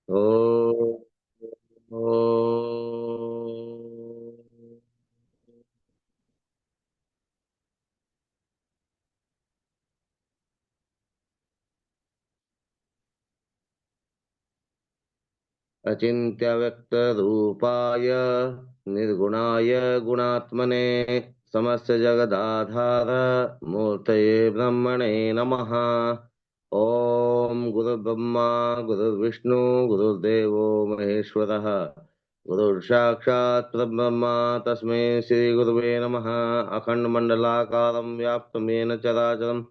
ओ ओ अचिन्त्य व्यक्त रूपाय निर्गुणाय गुणात्मने समस्त जगदाधार मूर्तये ब्रह्मणे नमः। ओम गुरुर्ब्रह्मा गुरुर्विष्णु गुरुर्देवो महेश्वरः गुरुर्साक्षात् परब्रह्म तस्मै श्री गुरुवे नमः। अखंडमंडलाकारं व्याप्तं येन चराचरं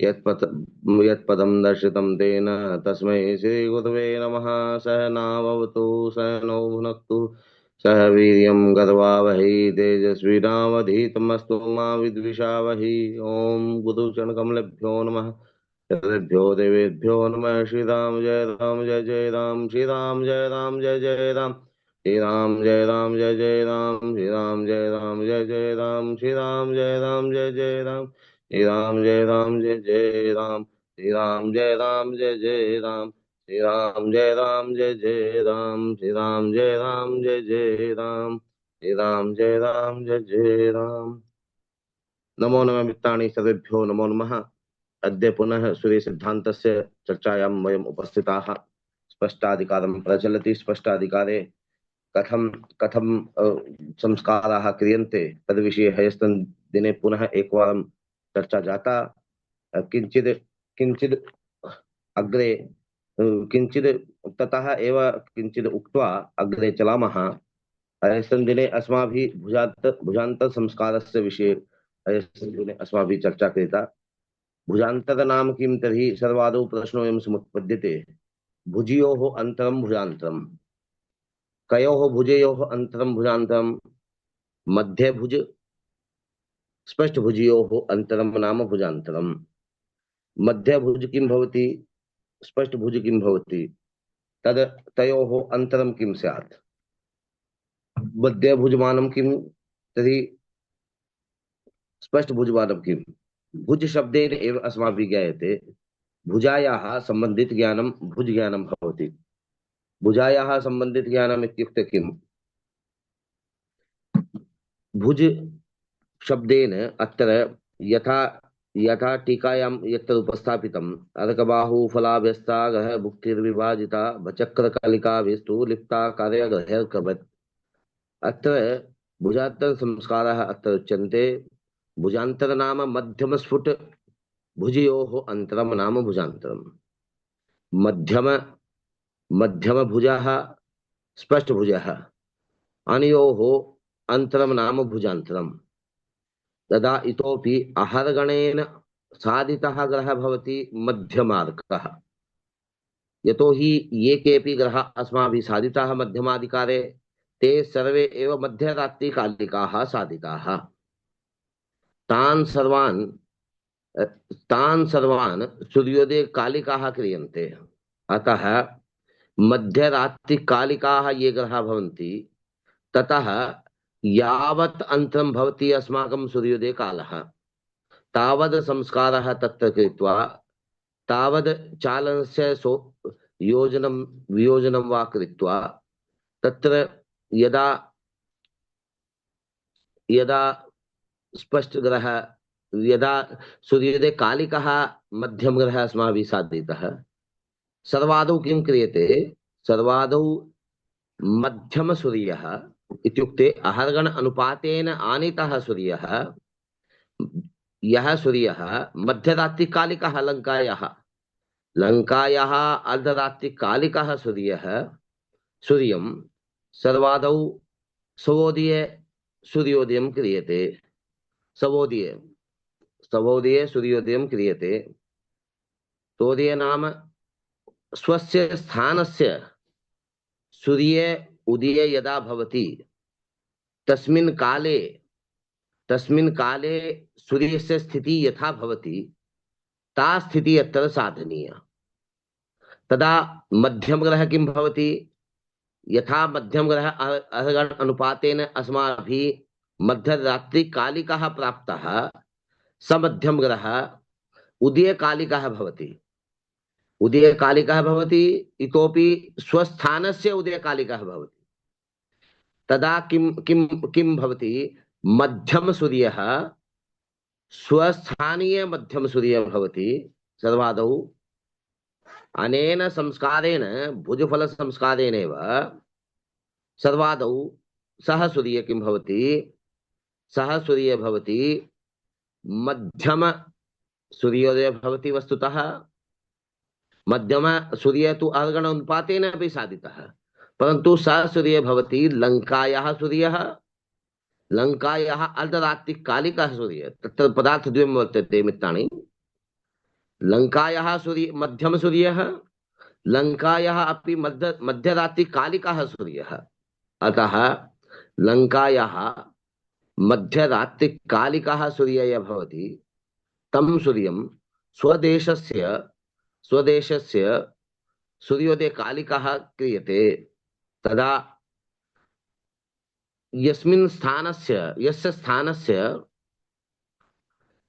यत्पथ यत्पदं दर्शितं तेन तस्मै श्रीगुरवे नमः। सहनाववतु सहनौ भुनक्तु सह वीर्यं करवावहै तेजस्विनावधीतमस्तु मा विद्विषावहै। ॐ गुरुचरणकमलेभ्यो नमः। सर्वेभ्यो देवेभ्यो नमः। श्रीराम जय राम जय जय राम श्रीराम जय राम जय जय राम श्रीराम जय राम जय जय राम श्रीराम जय राम जय जय राम श्रीराम जय राम जय जय राम श्री राम जय राम जय जय राम श्री राम जय राम जय जय राम श्री राम जय राम जय जय राम श्री राम जय राम जय जय राम श्री राम जय राम जय जय राम। नमो नमः मित्राणि सर्वेभ्यो नमो नमः। अद्य पुनः सूर्यसिद्धान्तस्य चर्चायां वयम् उपस्थिताः। स्पष्टाधिकारं प्रचलति स्पष्टाधिकारे कथं कथं संस्काराः क्रियन्ते तद्विषये ह्यस्तन दिने पुनः एकवारं चर्चा जाता। किञ्चित् किञ्चित् अग्रे किञ्चित् ततः एव किञ्चित् उक्त्वा अग्रे चलामः। ह्यस्तन दिने अस्माभिः भुजान्तरसंस्कारस्य विषये ह्यस्तन दिने अस्माभिः चर्चा कृता। भुजान्तर नाम किं तर्हि सर्वादौ प्रश्नोऽयं समुत्पद्यते। भुजयोः अन्तरं भुजान्तरं कयोः भुजयोः अन्तरं भुजान्तरं मध्यभुज स्पष्टभुजयोः अन्तरं नाम भुजान्तरम्। मध्यभुज किं भवति स्पष्टभुज किं भवति तद् तयोः अन्तरं किं स्यात्। मध्यभुजमानं किं तर्हि स्पष्टभुजमानं किं। भुज शब्देन एव अस्माभिः ज्ञायते भुजायाः सम्बन्धित ज्ञानं भुज ज्ञानं भवति। भुजायाः सम्बन्धित ज्ञानम् इत्युक्ते किम्। भुज शब्देन अत्र यथा यथा टीकायां यत्र उपस्थापितम् अर्कबाहुफलाभ्यस्तागः भुक्तिर्विभाजिता भचक्रकलिकाभिस्तु लिप्ता कार्यगृहैर्कवत्। अत्र भुजान्तर संस्काराः अत्र उच्यन्ते। भुजान्तर नाम मध्यमस्फुट भुजयोः अन्तरं नाम भुजान्तरम्। मध्यम मध्यमभुजः स्पष्टभुजः अनयोः अन्तरं नाम भुजान्तरम्। तदा इतोपि आहरगणेन साधितः ग्रहः भवति मध्यमार्कः। यतोहि ये केऽपि ग्रहाः अस्माभिः साधिताः मध्यमाधिकारे ते सर्वे एव मध्यरात्रिकालिकाः साधिताः। तान् सर्वान् तान् सर्वान् सूर्योदय कालिकाः क्रियन्ते। अतः मध्यरात्रिकालिकाः ये ग्रहाः भवन्ति ततः यावत् अन्तरं भवति अस्माकं सूर्योदय कालः तावद् संस्कारः तत्र कृत्वा तावद् चालनस्य योजनं वियोजनं वा कृत्वा तत्र यदा यदा स्पष्टग्रह यदा सूर्योदय कालिकः मध्यम ग्रहः अस्माभिः साधितः सर्वादौ किं क्रियते। सर्वादौ मध्यम सूर्यः इत्युक्ते अहर्गण अनुपातेन आनीतः सूर्यः यः सूर्यः मध्यरात्रिकालिकः लङ्कायाः अर्धरात्रिकालिकः सूर्यं सर्वादौ सवोदये सूर्योदयं क्रियते। सवोदये सूर्योदयं क्रियते। तोदय नाम स्वस्य स्थानस्य सूर्ये उदये यदा भवति तस्मिन् काले सूर्यस्य स्थितिः यथा भवति ता स्थितिः अत्र साधनीया। तदा मध्यम ग्रह किं भवति। यथा मध्यम ग्रह अहर्गण अनुपातेन अस्माभिः मध्यरात्रिकालिकः प्राप्तः स मध्यम ग्रह उदयकालिकः भवति। उदयकालिकः भवति, इतोपि स्वस्थानस्य उदयकालिकः भवति। तदा किं किं किं भवति? मध्यमसूर्यः स्वस्थानीय मध्यमसूर्यः भवति सर्वादौ। अनेन संस्कारेण, भुजफल संस्कारेणेव सर्वादौ सः सूर्य किं भवति? सः सूर्य भवति मध्यम सूर्योदय भवति। वस्तुतः मध्यम सूर्य तु अर्गण अनुपातेन अपि साधितः, परन्तु सः सूर्य भवति लङ्कायाः सूर्यः, लङ्कायाः अर्धरात्रिकालिकः सूर्यः। तत्र पदार्थद्वयं वर्तते मित्राणि। लङ्कायाः सूर्य मध्यम सूर्यः, लङ्कायाः अपि मध्यरात्रिकालिकः सूर्यः। अतः लङ्कायाः मध्यरात्रिकालिकः सूर्यः भवति, तं सूर्यं स्वदेशस्य सूर्योदयकालिकः क्रियते। तदा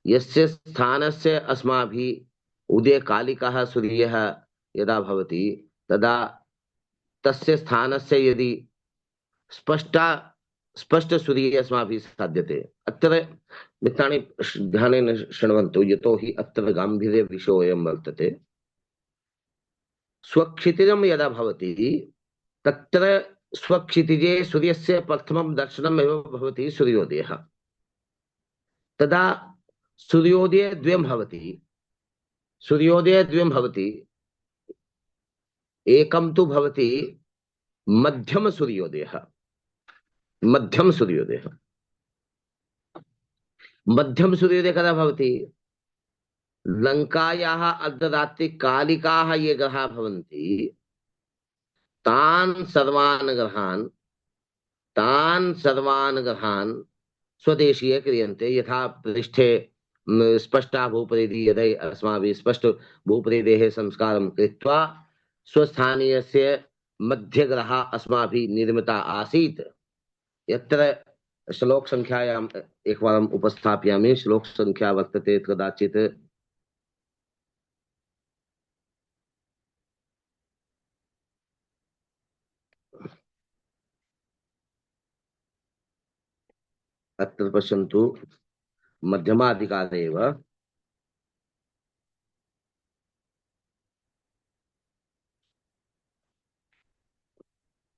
यस्य स्थानस्य अस्माभिः उदयकालिकः सूर्यः यदा भवति, तदा तस्य स्थानस्य यदि स्पष्ट सूर्यः अस्माभिः साध्यते। अत्र मित्राणि ध्यानेन शृण्वन्तु, यतोहि अत्र गाम्भीर्यविषयोऽयं वर्तते। स्वक्षितिजं यदा भवति, तत्र स्वक्षितिजे सूर्यस्य प्रथमं दर्शनम् एव भवति सूर्योदयः। तदा सूर्योदयद्वयं भवति। एकं तु भवति मध्यम सूर्योदयः। मध्यम सूर्योदय कदा भवति? लङ्कायाः अर्धरात्रिकालिकाः ये ग्रहाः भवन्ति, तान् सर्वान् ग्रहान् स्वदेशीय क्रियन्ते। यथा पृष्ठे स्पष्टा भूपरिधि, यदि अस्माभिः स्पष्ट भूपरिधेः संस्कारं कृत्वा स्वस्थानीयस्य मध्यग्रहः अस्माभिः निर्मिता आसीत्। यत्र श्लोक संख्यायाम् एकवारम् उपस्थापयामि। श्लोक संख्या वर्तते कदाचित् अत्र पश्यन्तु, मध्यमाधिकारे एव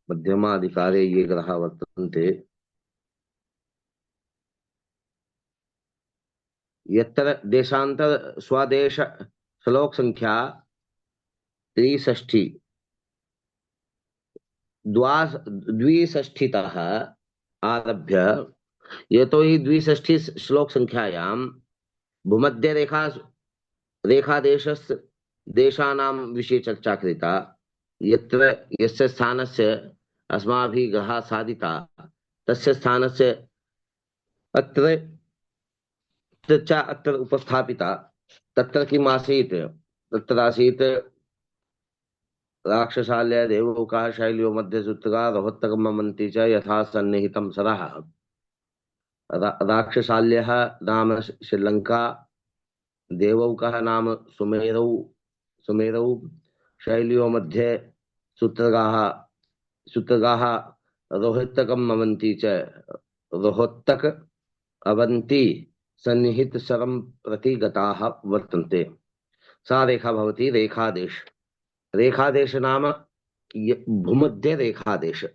मध्यमाधिकारे ये ग्रहाः वर्तन्ते, यत्र देशांतर स्वदेश श्लोक संख्या 63 द्विषष्ठितः आरभ्य, यतोहि 62 श्लोक संख्यायां भूमध्य रेखादेशस्य देशानां विषये चर्चा कृता। यत्र यस्य स्थानस्य अस्माभिः ग्रहाः साधिता, तस्य स्थानस्य अत्र चर्चा अत्र उपस्थापिता। तत्र किम् आसीत्? तत्र आसीत् राक्षसालय देवौकाः शैल्यो मध्यसूत्रका रोहत्तकं ममन्ति च यथा सन्निहितं सरः। राक्षसाल्यः नाम श्रीलङ्का, देवौकः नाम सुमेरौ, शैल्यो मध्ये सूत्रकाः रोहत्तकं ममन्ति च, रोहत्तक अवन्ति सन्निहित सरं प्रति गताः वर्तन्ते। सा रेखा भवति रेखादेश नाम भूमध्य रेखादेश।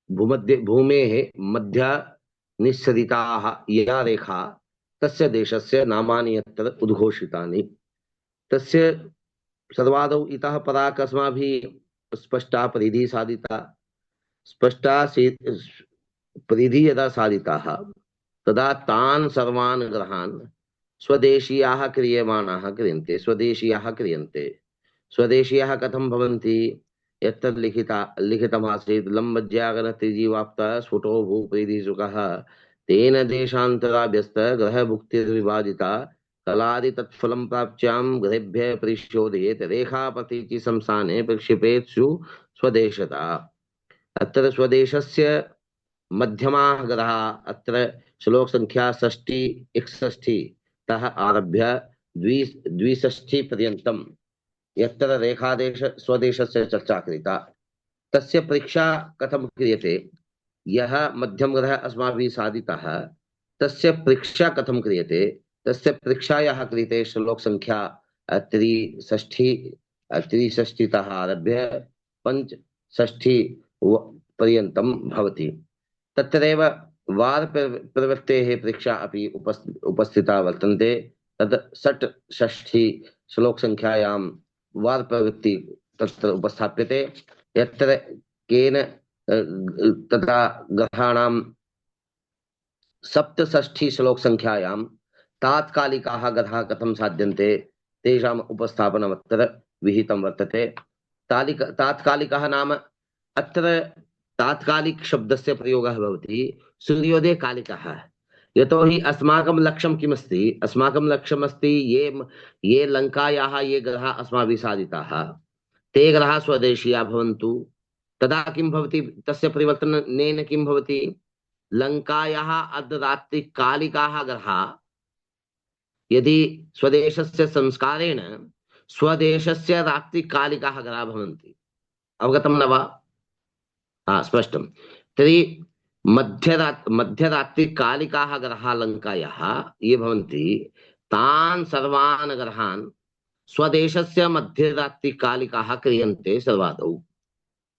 भूमेः मध्य निस्सरिताः या रेखा, तस्य देशस्य नामानि अत्र उद्घोषितानि। तस्य सर्वादौ इतः पराक् अस्माभिः स्पष्टा परिधिः साधिता। स्पष्टा परिधिः यदा साधिताः, तदा तान् सर्वान् ग्रहान् स्वदेशीयाः क्रियन्ते। स्वदेशीयाः कथं भवन्ति? यत्र लिखितमासीत् लम्बज्यागरत्रिजीवाप्तः स्फुटो भूपरिधिसुखः तेन देशान्तराभ्यस्त ग्रहभुक्तिर्विभाजिता कलादि तत्फलं प्राप्त्यां ग्रहेभ्यः परिशोधयेत् रेखापतिचि संस्थाने प्रक्षिपेत्सु स्वदेशता। अत्र स्वदेशस्य मध्यमाः ग्रहाः अत्र श्लोक संख्या 61 तः आरभ्य 62 पर्यन्तं यत्र रेखादेश स्वदेशस्य चर्चा कृता तस्य परीक्षा कथं क्रियते। यः मध्यम ग्रह अस्माभिः साधितः तस्य परीक्षा कथं क्रियते। तस्य परीक्षायाः कृते श्लोक संख्या त्रिषष्ठी त्रिषष्टितः आरभ्य पञ्चषष्ठी पर्यन्तं भवति। तत्रैव वार प्रवृत्तेः परीक्षा अपि उपस्थिता वर्तन्ते। तद् षट्षष्ठी श्लोक संख्यायां वार प्रवृत्ति तत्र उपस्थाप्यते, यत्र केन तथा ग्रहाणां सप्तषष्ठी श्लोक संख्यायां तात्कालिकाः ग्रहाः कथं साध्यन्ते तेषाम् उपस्थापनमत्र विहितं वर्तते। तात्कालिकः नाम अत्र तात्कालिक शब्दस्य प्रयोगः भवति सूर्योदय कालिकः। यतोहि अस्माकं लक्ष्यं किमस्ति, अस्माकं लक्ष्यमस्ति ये लङ्कायाः ये ग्रहाः अस्माभिः साधिताः ते ग्रहाः स्वदेशीयाः भवन्तु। तदा किं भवति, तस्य परिवर्तनेन किं भवति, लङ्कायाः अर्धरात्रिकालिकाः ग्रहाः यदि स्वदेशस्य संस्कारेण स्वदेशस्य रात्रिकालिकाः ग्रहाः भवन्ति। अवगतं न वा? स्पष्टं। तर्हि मध्यरात्रिकालिकाः ग्रहाः लङ्कायाः ये भवन्ति तान् सर्वान् ग्रहान् स्वदेशस्य मध्यरात्रिकालिकाः क्रियन्ते सर्वादौ।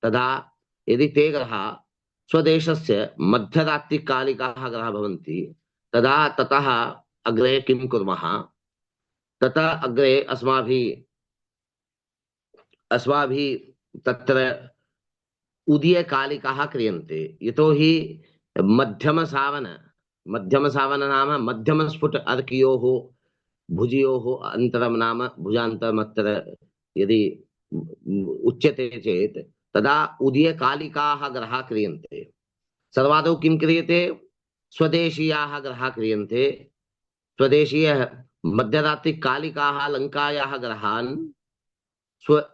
तदा यदि ते ग्रहाः स्वदेशस्य मध्यरात्रिकालिकाः ग्रहाः भवन्ति तदा ततः अग्रे किं कुर्मः, ततः अग्रे अस्माभिः तत्र उदयकालिकाः क्रियन्ते। यतोहि मध्यमसावन नाम मध्यमस्फुट अर्कयोः भुजयोः अन्तरं नाम भुजान्तरमत्र यदि उच्यते चेत् तदा उदयकालिकाः ग्रहाः क्रियन्ते। सर्वादौ किं क्रियते, स्वदेशीयाः ग्रहाः क्रियन्ते। स्वदेशीय मध्यरात्रिकालिकाः लङ्कायाः ग्रहान्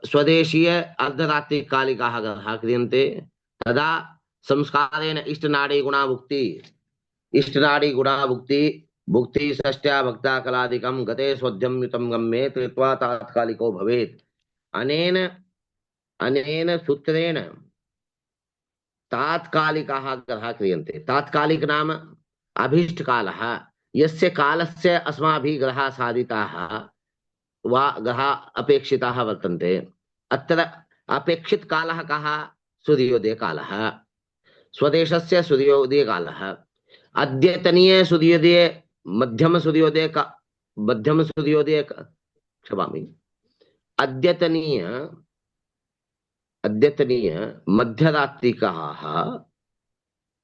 स्वदेशीय अर्धरात्रिकालिकाः ग्रहाः क्रियन्ते। तदा संस्कारेण इष्टनाडी गुणाभुक्ति भुक्ति षष्ट्या भक्ता कलादिकं गते स्वध्यं युतं गम्ये कृत्वा तात्कालिको भवेत्। अनेन सूत्रेण तात्कालिकाः ग्रहाः क्रियन्ते। तात्कालिक नाम अभीष्टकालः, यस्य कालस्य अस्माभिः ग्रहाः साधिताः वा ग्रहाः अपेक्षिताः वर्तन्ते। अत्र अपेक्षित कालः कः, सूर्योदय कालः, स्वदेशस्य सूर्योदय कालः। अद्यतनीय सूर्योदय मध्यम सूर्योदय क्षमामि, अद्यतनीय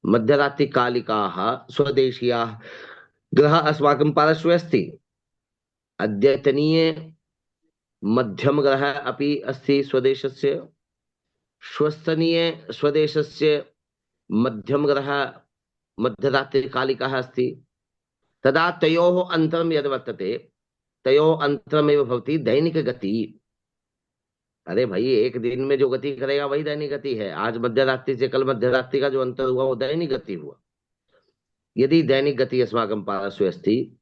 मध्यरात्रिकालिकाः स्वदेशीयाः ग्रहाः अस्माकं पार्श्वे अस्ति। अद्यतनीय मध्यम ग्रह अपि अस्ति स्वदेशस्य, श्वस्तनीय स्वदेशस्य मध्यम ग्रह मध्यरात्रिकालिकः अस्ति। तदा तयोः अन्तरं यद् वर्तते तयोः अन्तरमेव भवति दैनिक गति। अरे भाई, एक दिन में जो गति करेगा वही दैनिक गति है। आज मध्यरात्रि से कल मध्यरात्रि का जो अंतर हुआ वो दैनिक गति हुआ। यदि दैनिक गति अस्माकं पार्श्वे अस्ति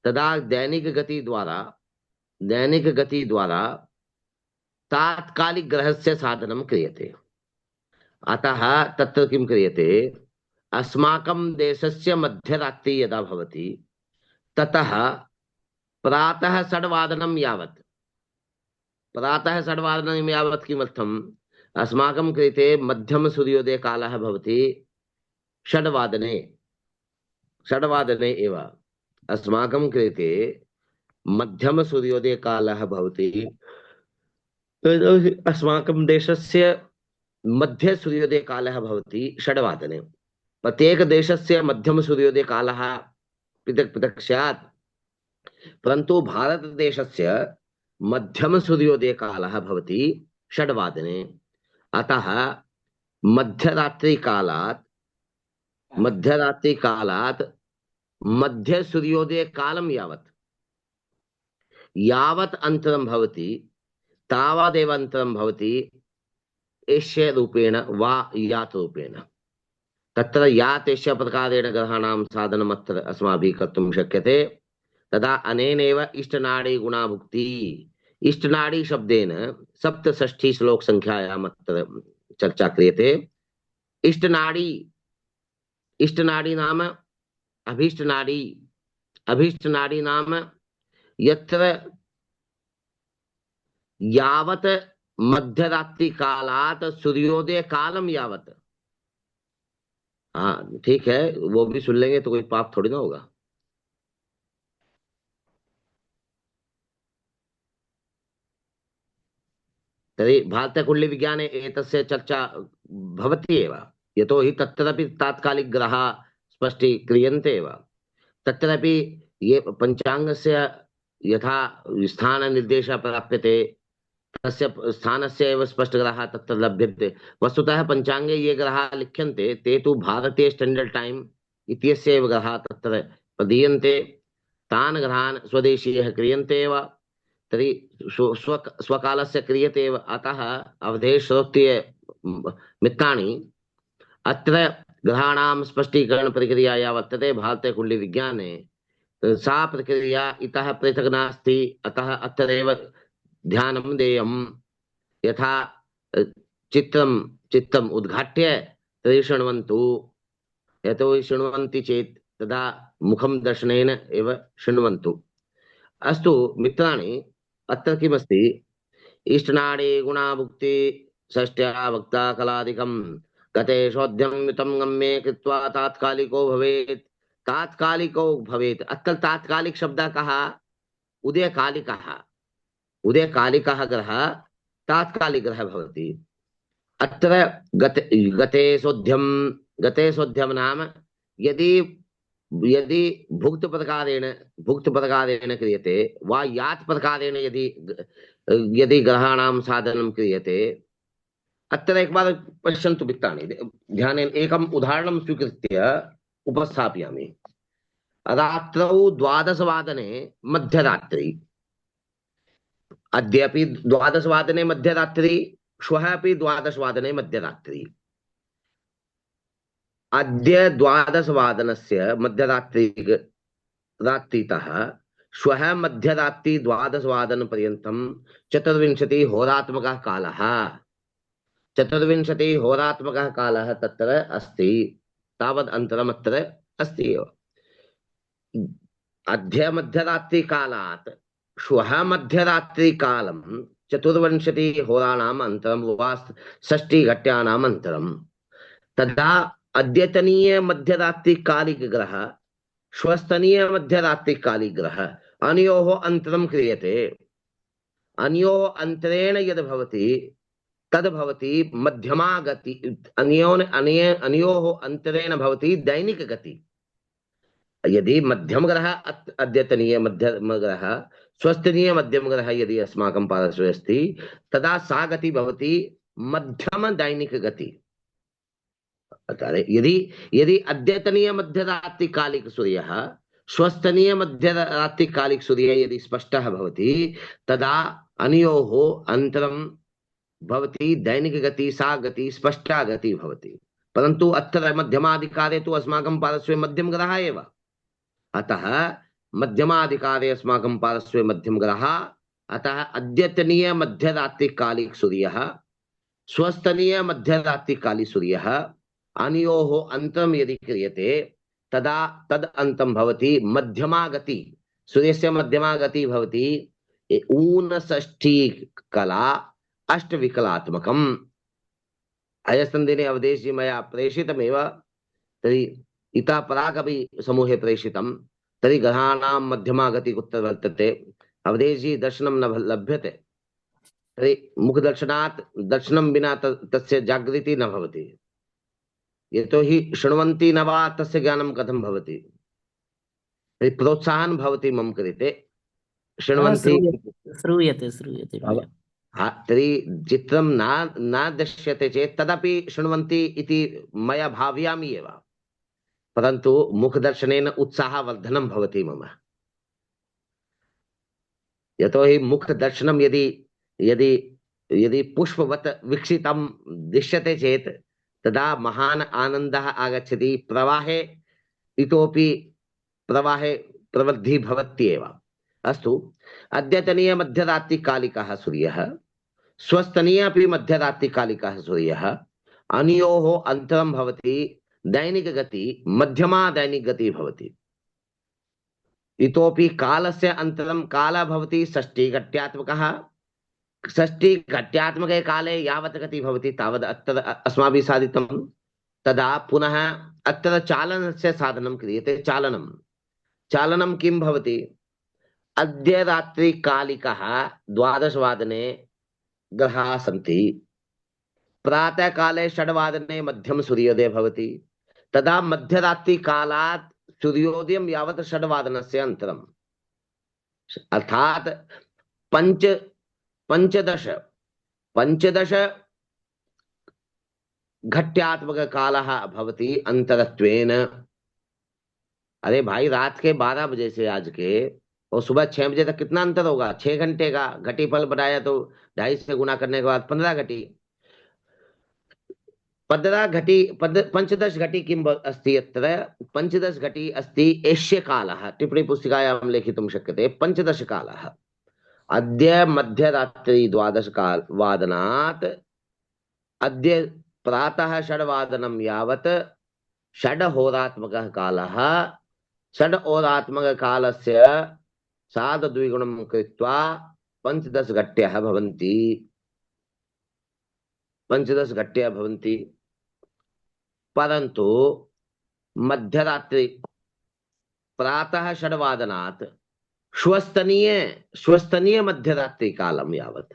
तदा दैनिक गति द्वारा तात्कालिक ग्रहस्य साधनं क्रियते। अतः तत्र किं क्रियते, अस्माकं देशस्य मध्यरात्रि यदा भवति ततः प्रातः 6 यावत् किमर्थम्, अस्माकं कृते मध्यम सूर्योदय कालः भवति 6 एव। अस्माकं कृते मध्यम सूर्योदय कालः भवति, अस्माकं देशस्य मध्य सूर्योदय कालः भवति 6। प्रत्येक देशस्य मध्यम सूर्योदय कालः पृथक् पृथक् स्यात्, परन्तु भारतदेशस्य मध्यम सूर्योदय कालः भवति 6। अतः मध्यरात्रिकालात् मध्य सूर्योदय कालं यावत् अन्तरं भवति तावदेव अन्तरं भवति एष्य रूपेण वा यात् रूपेण। तत्र यात् एष्य प्रकारेण ग्रहाणां साधनम् अत्र अस्माभिः कर्तुं शक्यते। तदा अनेनैव इष्टनाडी गुणाभुक्ति इष्टनाडी शब्देन सप्तषष्ठी श्लोक संख्यायाम् अत्र चर्चा क्रियते। इष्टनाडी, इष्टनाडी नाम अभीष्टनाडी, अभीष्टनाडी नाम यत्र यावत मध्यरात्रि कालात सूर्योदय कालम यावत। हाँ ठीक है, वो भी सुन लेंगे तो कोई पाप थोड़ी ना होगा। तर्हि भारतीयकुण्डलीविज्ञाने एतस्य चर्चा भवति एव, यतोहि तत्रापि तात्कालिकग्रहाः स्पष्टीक्रियन्ते एव। तत्रापि ये पञ्चाङ्गस्य यथा स्थाननिर्देशः प्राप्यते, तस्य स्थानस्य एव स्पष्टग्रहाः तत्र लभ्यन्ते। वस्तुतः पञ्चाङ्गे ये ग्रहाः लिख्यन्ते ते तु भारतीय स्टैण्डर्ड् टैम् इत्यस्य एव ग्रहाः तत्र प्रदीयन्ते। तान् ग्रहान् स्वदेशीयः क्रियन्ते एव। तर्हि स्वकालस्य क्रियते एव। अतः अवधेयश्रोत्रिय मित्राणि, अत्र ग्रहाणां स्पष्टीकरणप्रक्रिया या वर्तते भारतीयकुण्डलीविज्ञाने, सा प्रक्रिया इतः पृथक् नास्ति। अतः अत्रैव ध्यानं देयम्। यथा चित्रम् उद्घाट्य तर्हि शृण्वन्तु। यतोहि शृण्वन्ति चेत् तदा मुखं दर्शनेन एव शृण्वन्तु। अस्तु मित्राणि, अत्र किमस्ति, इष्टनाडे गुणाभुक्ति षष्ट्या वक्ता कलादिकम् गतेशोऽध्यं युतं गम्ये कृत्वा तात्कालिको भवेत्। तात्कालिको भवेत्, अत्र तात्कालिक शब्दः कः? उदयकालिकः। उदयकालिकः ग्रहः तात्कालिकः भवति। अत्र गतेशोऽध्यं, गतेशोऽध्यं नाम यदि यदि भुक्त प्रकारेण क्रियते वा यात् प्रकारेण यदि ग्रहाणां साधनं क्रियते। अत्र एकवार पश्यन्तु मित्राणि, ध्यानेन एकम् उदाहरणं स्वीकृत्य उपस्थापयामि। रात्रौ 12वादने मध्यरात्रि, अद्यापि 12वादने मध्यरात्रि, श्वः अपि 12वादने मध्यरात्रि। अद्य 12वादनस्य रात्रितः श्वः मध्यरात्रि 12वादनपर्यन्तं 24 होरात्मकः कालः, 24 होरात्मकः कालः तत्र अस्ति। तावद् अन्तरम् अत्र अस्ति एव। अद्य मध्यरात्रिकालात् श्वः मध्यरात्रिकालं 24 होराणाम् अन्तरं वा 6 घट्यानाम् अन्तरं। तदा अद्यतनीय मध्यरात्रिकालिक ग्रह, श्वस्तनीय मध्यरात्रिकालिक ग्रह, अनयोः अन्तरं क्रियते। अनयोः अन्तरेण यद् भवति तद् भवति मध्यमा गति। अनयोः अन्तरेण भवति दैनिक गति। यदि मध्यम ग्रह अद्यतनीय मध्यम ग्रह, स्वस्थनीय मध्यम ग्रह यदि अस्माकं पार्श्वे अस्ति, तदा सा गति भवति मध्यम दैनिक गति। यदि अद्यतनीय मध्यरात्रिकालिक सूर्यः स्वस्थनीय मध्यरात्रिकालिक सूर्यः यदि स्पष्टः भवति, तदा अनयोः अन्तरं भवति दैनिक गति, सा गति स्पष्टा गति भवति। परन्तु अत्र मध्यमाधिकारे तु अस्माकं पार्श्वे मध्यम ग्रहः एव। अतः मध्यमाधिकारे अस्माकं पार्श्वे मध्यम ग्रहः। अतः अद्यतनीय मध्यरात्रिकालिक सूर्यः स्वस्थनीय मध्यरात्रिकालिक सूर्यः, अनयोः अन्तरं यदि क्रियते तदा तद् अन्तं भवति मध्यमा गति। सूर्यस्य मध्यमा गति भवति 59 कला अष्टविकलात्मकम्। अयस्मिन् दिने अवधेशजी मया प्रेषितमेव। तर्हि इतः प्रागपि समूहे प्रेषितं। तर्हि ग्रहाणां मध्यमा गति कुत्र वर्तते, अवधेशजी दर्शनं न लभ्यते। तर्हि मुखदर्शनात् दर्शनं विना तस्य जागृतिः न भवति। यतोहि शृण्वन्ति न वा तस्य ज्ञानं कथं भवति। तर्हि प्रोत्साहनं भवति मम कृते। शृण्वन्ति, श्रूयते। तर्हि चित्रं न दृश्यते चेत् तदपि शृण्वन्ति इति मया भावयामि एव। परन्तु मुखदर्शनेन उत्साहवर्धनं भवति मम। यतोहि मुखदर्शनं यदि पुष्पवत् विकसितं दृश्यते चेत् तदा महान् आनन्दः आगच्छति। प्रवाहे इतोपि प्रवृद्धिः भवत्येव। अस्तु। अद्यतनीय मध्यरात्रिकालिकः सूर्यः, स्वस्तनीय अपि मध्यरात्रिकालिकः सूर्यः, अनयोः अन्तरं भवति दैनिकगति, मध्यमा दैनिकगतिः भवति। इतोपि कालस्य अन्तरं कालः भवति षष्टिघट्यात्मकः। षष्टिघट्यात्मके काले यावत् गतिः भवति तावत् अत्र अस्माभिः साधितं। तदा पुनः अत्र चालनस्य साधनं क्रियते। चालनं चालनं किं भवति? अद्य रात्रिकालिकः 12 ग्रहाः सन्ति। प्रातःकाले 6 मध्यम सूर्योदयः भवति। तदा मध्यरात्रिकालात् सूर्योदयं यावत् 6 अन्तरम्, अर्थात् पंच पंचदश पंचदश घट्यात्मक कालः भवति अंतरत्वेन। अरे भाई, रात के 12 बजे से आज के और सुबह 6 बजे तक कितना अंतर होगा? 6 घंटे का। घटीफल बढ़ाया तो 2.5 से गुना करने के बाद 15 घटी। 15 घटी पंचदश घटी किम् अस्ति अत्र? पंचदश घटी अस्ति एष्यकालः। टिप्पणी पुस्तिकायां लेखितुं शक्यते। पंचदशकालः अद्य मध्यरात्रि 12 वादनात् अद्य प्रातः 6 यावत् 6 होरात्मकः कालः। 6 होरात्मककालस्य सार्धद्विगुणं कृत्वा 15 घट्यः भवन्ति। 15 घट्यः भवन्ति। परन्तु मध्यरात्रि प्रातः 6 श्वस्तनीय मध्यरात्रि कालं यावत्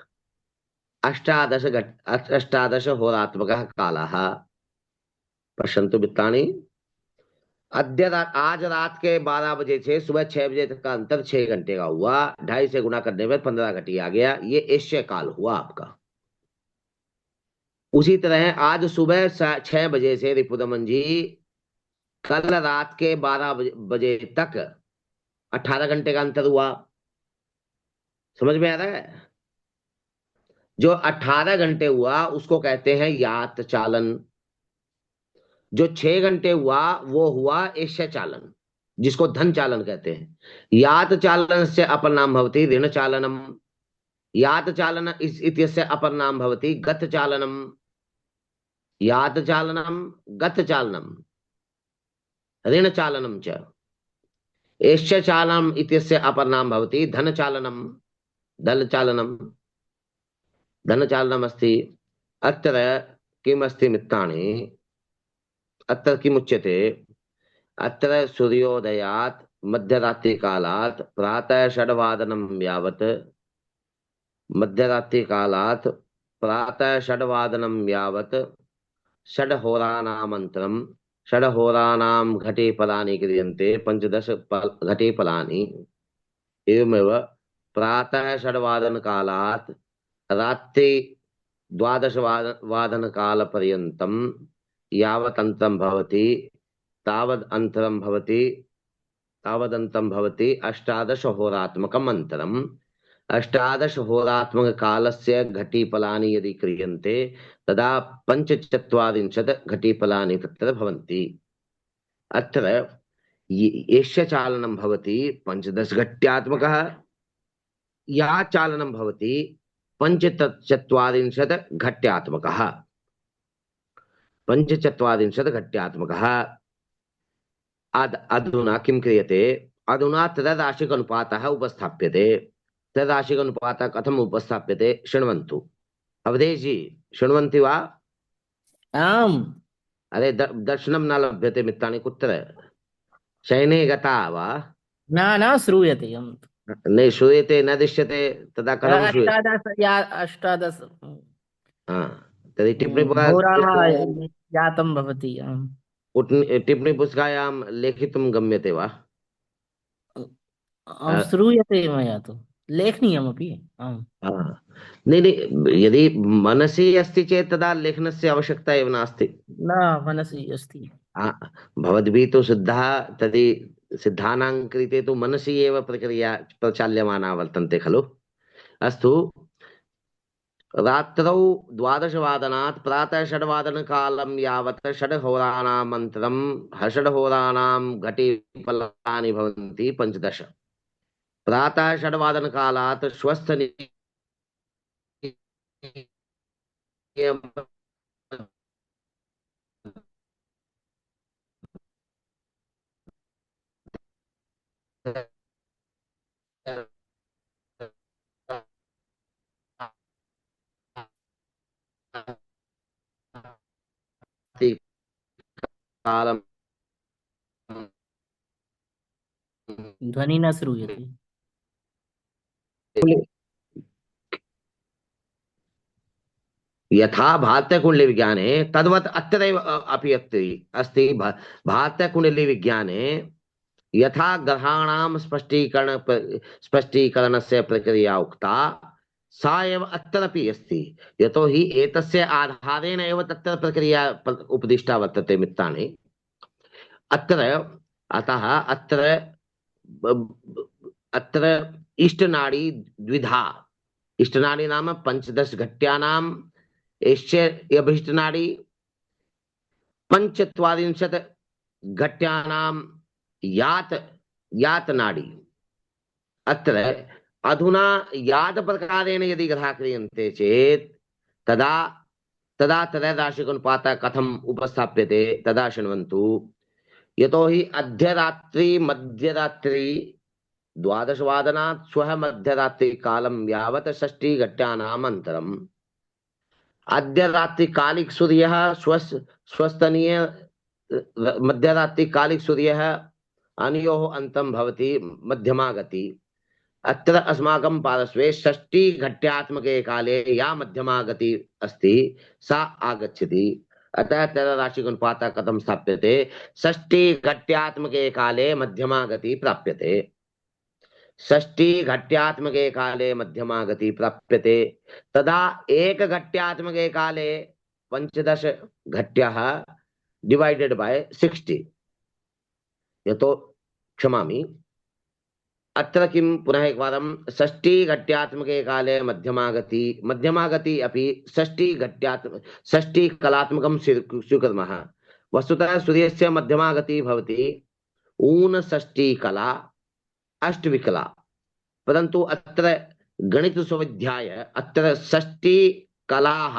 18 होरात्मकः कालः। पश्यन्तु मित्राणि, आज रात के 12 बजे से सुबह 6 बजे तक का अंतर 6 घंटे का हुआ। 2.5 से गुना करने में 15 घटी आ गया। ये एशिया काल हुआ आपका। उसी तरह आज सुबह 6 बजे से रिपुदमन जी कल रात के 12 बजे तक 18 घंटे का अंतर हुआ। समझ में आ रहा है? जो 18 घंटे हुआ उसको कहते हैं यात चालन। जो 6 घंटे हुआ वो हुआ एष्य चालन, जिसको धन चालन कहते हैं। यात चालन से अपर नाम भवति ऋण चालनम। यात चालन इत्यस्य अपर नाम भवति गत चालनम। यात चालनम, गत चालनम, ऋण चालनम च। एष्य चालनम इत्यस्य अपर नाम भवति धन चालनम। धन चालनम, धन चालनम अस्ति। अत्र किम् अस्ति मित्राणि? अत्र किमुच्यते? अत्र सूर्योदयात् मध्यरात्रिकालात् प्रातः 6 यावत्, मध्यरात्रिकालात् प्रातः 6 यावत् 6 होरानामन्तरं 6 होरानां घटीफलानि क्रियन्ते। 15 घटीफलानि। एवमेव प्रातः 6 रात्रि 12 यावत् अन्तरं भवति तावदन्तं भवति 18 होरात्मकम् अन्तरम्। 18 होरात्मककालस्य घटीफलानि यदि क्रियन्ते तदा 45 घटीफलानि तत्र भवन्ति। अत्र एष्य चालनं भवति 15 घट्यात्मकः। या चालनं भवति 45 घट्यात्मकः। 45 घट्यात्मकः। अधुना किं क्रियते? अधुना त्रैराशिक अनुपातः उपस्थाप्यते। त्रैराशिक अनुपातः कथम् उपस्थाप्यते शृण्वन्तु। अवधेश जी, शृण्वन्ति वा? आम्। अरे दर्शनं न लभ्यते मित्राणि। कुत्र? शयने गता वा? न श्रूयते। नहीं श्रूयते, न दृश्यते, तदा कथं श्रूयते? 18 तर्हि टिप्पणी होराः जातं भवति। टिप्पणी पुस्तिकायां लेखितुं गम्यते वा? श्रूयते मया तु। लेखनीयमपि। आम्। नहीं नहीं, यदि मनसि अस्ति चेत् तदा लेखनस्य आवश्यकता एव नास्ति। न मनसि अस्ति। भवद्भिः तु सिद्धः, तर्हि सिद्धानां कृते तु मनसि एव प्रक्रिया प्रचाल्यमाना वर्तन्ते खलु। अस्तु। रात्रौ 12 प्रातः 6 यावत् 6 होरानां घटीफलानि भवन्ति 15। प्रातः षड्वादन कालात् स्वस्थ कालम ध्वनि न श्रूयते। यथा भारतीयकुण्डली विज्ञाने तद्वत् अत्रैव अपि अस्ति भारतीयकुण्डली विज्ञाने यथा ग्रहाणां स्पष्टीकरणस्य प्रक्रिया उक्ता सा एव अत्रापि अस्ति। यतोहि एतस्य आधारेण एव तत्र प्रक्रिया उपदिष्टा वर्तते मित्राणि। अत्र अतः अत्र अत्र इष्टनाडी द्विधा। इष्टनाडी नाम 15 घट्यानाम् एष्य अभिष्टनाडी 45 घट्यानां यात यातनाडी। अत्र अधुना यात प्रकारेण यदि ग्रहः क्रियन्ते चेत् तदा तदा त्रैराशिक कथम् उपस्थाप्यते तदा शृण्वन्तु। यतोहि अध्यरात्रि मध्यरात्रि 12 श्वः मध्यरात्रि कालं यावत् 6 घट्यानाम् अन्तरम् अद्य रात्रि कालिक सूर्यः स्वस्थनीय मध्यरात्रि कालिक सूर्यः अनयोः अन्तं भवति मध्यमा गति। अत्र अस्माकं पार्श्वे 6 घट्यात्मके काले या मध्यमा गति अस्ति सा आगच्छति। अतः त्रैराशिकनुपातः कथं स्थाप्यते? 6 घट्यात्मके काले मध्यमा गति प्राप्यते। 6 घट्यात्मके काले मध्यमा गति प्राप्यते। तदा 1 घट्यात्मके काले 15 घट्यः डिवाइडेड बाय 60। यतो क्षमामि अत्र किं पुनः एकवारं 6 घट्यात्मके काले मध्यमा गति अपि 6 कलात्मकं स्वीकुर्मः। वस्तुतः सूर्यस्य मध्यमा गतिः भवति 59 कला अष्टविकला। परन्तु अत्र गणितसुविध्याय अत्र 6 कलाः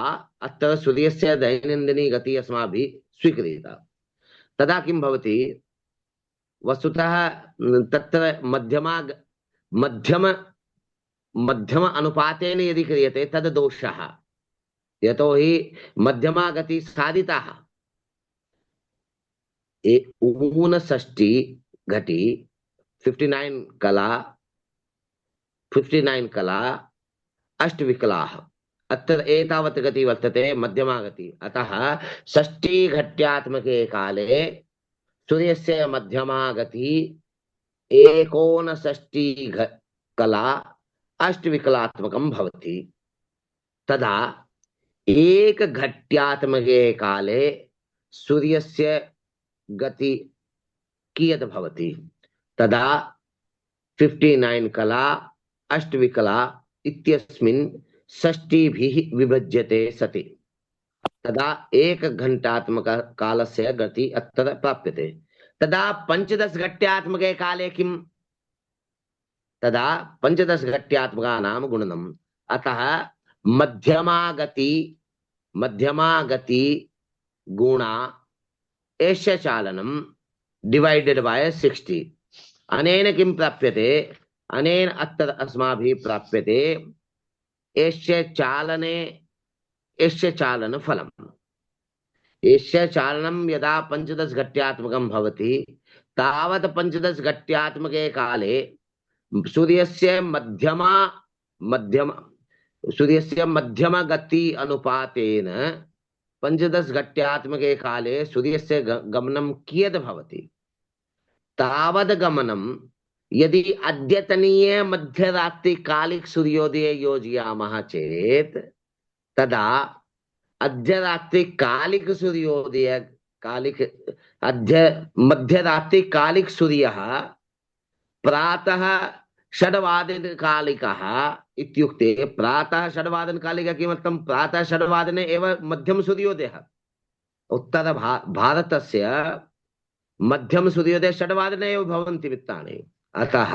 अत्र सूर्यस्य दैनन्दिनी गतिः अस्माभिः स्वीक्रियता। तदा किं भवति? वस्तुतः तत्र मध्यम अनुपातेन यदि क्रियते तद् दोषः। यतोहि मध्यमा गतिः साधिताः 59 घटी 59 कला अष्टविकलाः। अत्र एतावत् गति वर्तते मध्यमा गति। अतः 6 घट्यात्मके काले सूर्यस्य मध्यमा गति 69 कला अष्टविकलात्मकं भवति। तदा 1 घट्यात्मके काले सूर्यस्य गति कियत् भवति? तदा 59 कला अष्टविकला इत्यस्मिन् 6 विभज्यते सति तदा 1 घण्टात्मक कालस्य गति अत्र प्राप्यते। तदा 15 घट्यात्मके काले किम्? तदा 15 घट्यात्मकानां गुणनम्। अतः मध्यमा गति गुणा एष्य चालनं डिवाइडेड बाय 60। अनेन किं प्राप्यते? अनेन अत्र अस्माभिः प्राप्यते एष्य चालन फलम्। एष्य चालनं यदा 15 घट्यात्मकं भवति तावत् 15 घट्यात्मके काले सूर्यस्य मध्यम गति अनुपातेन 15 घट्यात्मके काले सूर्यस्य गमनं कियत् भवति? तावद् गमनं यदि अद्यतनीय मध्यरात्रि कालिक सूर्योदये योजयामः चेत् तदा अद्यरात्रि कालिक सूर्योदय मध्यरात्रि कालिक सूर्यः प्रातः 6 कालिकः इत्युक्ते प्रातः 6 कालिकः किमर्थं? प्रातः 6 एव मध्यम सूर्योदयः। उत्तर भारतस्य मध्यम सूर्योदय 6 एव भवन्ति मित्राणि। अतः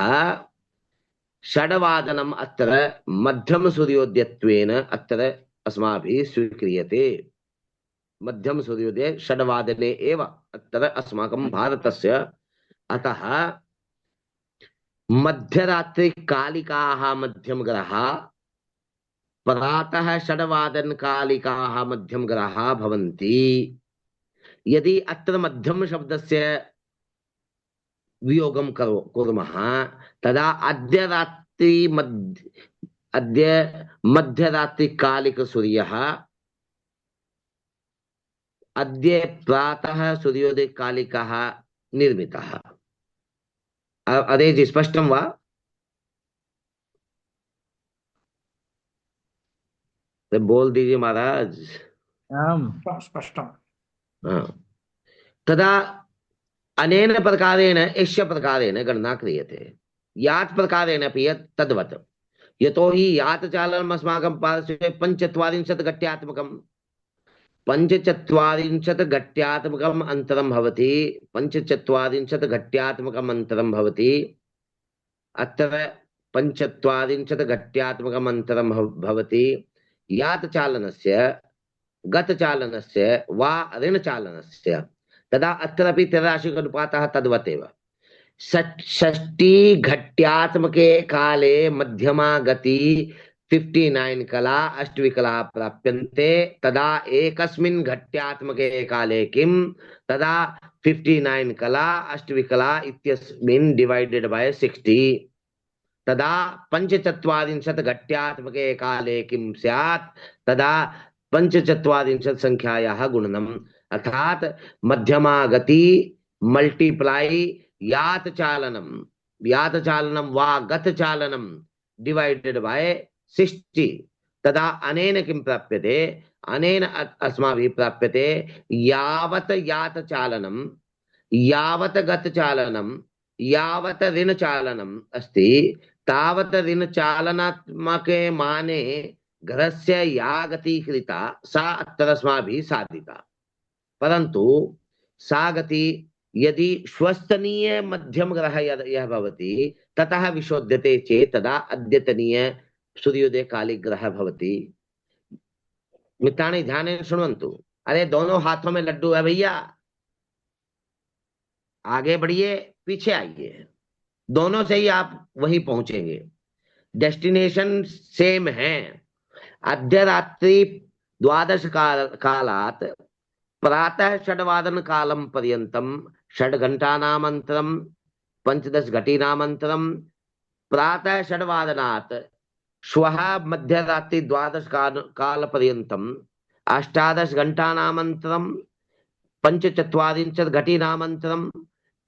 षड्वादनम् अत्र मध्यम सूर्योदयत्वेन अत्र अस्माभिः स्वीक्रियते। मध्यम सूर्योदय षड्वादने एव अत्र अस्माकं भारतस्य। अतः मध्यरात्रिकालिकाः मध्यमग्रहाः, प्रातः षड्वादनकालिकाः मध्यमग्रहाः भवन्ति। यदि अत्र मध्यम शब्दस्य वियोगं कुर्मः तदा अद्य मध्यरात्रिकालिकसूर्यः, अद्य प्रातः सूर्योदयकालिकः निर्मितः। अरे जी, स्पष्टं वा? तो बोल दीजिए महाराज। आम स्पष्टम्। हाँ। तदा अनेन प्रकारेण एष्य प्रकारेण गणना क्रियते। यात् प्रकारेण अपि तद्वत्। यतोहि यात् चालनम् अस्माकं पार्श्वे पञ्चचत्वारिंशत् घट्यात्मकम् अन्तरं भवति। अत्र पञ्चचत्वारिंशत् घट्यात्मकम् अन्तरं भवति। यात् चालनस्य, गतचालनस्य वा ऋणचालनस्य। तदा अत्रापि त्रैराशिक अनुपातः तद्वत् एव। षष्टि घट्यात्मके काले मध्यमा गति 59 कला अष्टविकला प्राप्यन्ते। तदा एकस्मिन् घट्यात्मके काले किं? तदा 59 कला अष्टविकला इत्यस्मिन् डिवाइडेड बाय 60। तदा पञ्चचत्वारिंशत् घट्यात्मके काले किं स्यात्? तदा पञ्चचत्वारिंशत् संख्यायाः गुणनम्, अर्थात मध्यमा गति मल्टीप्लाई यात चालनम वा गत चालनम डिवाइडेड बाय 60। तदा अनेन किं प्राप्यते? अनेन अस्माभिः प्राप्यते यावत यात चालनम, यावत गत चालनम, यावत ऋण चालनम अस्ति तावत ऋण चालनात्मके माने घरस्य या गति कृता सा अत्र अस्माभिः साधिता। परन्तु सा गति यदि श्वस्तनीय मध्यम ग्रह यह भवति ततः विशोध्यते चेत तदा अद्यतनीय सूर्योदय कालिक ग्रह भवति। मित्राणि ध्यानेन शृण्वन्तु। अरे दोनों हाथों में लड्डू है भैया, आगे बढ़िए पीछे आइए, दोनों से ही आप वहीं पहुंचेंगे। डेस्टिनेशन सेम है। अद्य रात्रि 12 कालात् प्रातः षड्वादन कालं पर्यन्तं 6 घण्टानामन्तरं 15 घटीनामन्तरं, प्रातः षड्वादनात् श्वः मध्यरात्रि 12 कालपर्यन्तं 18 घण्टानामन्तरं 45 घटीनामन्तरं,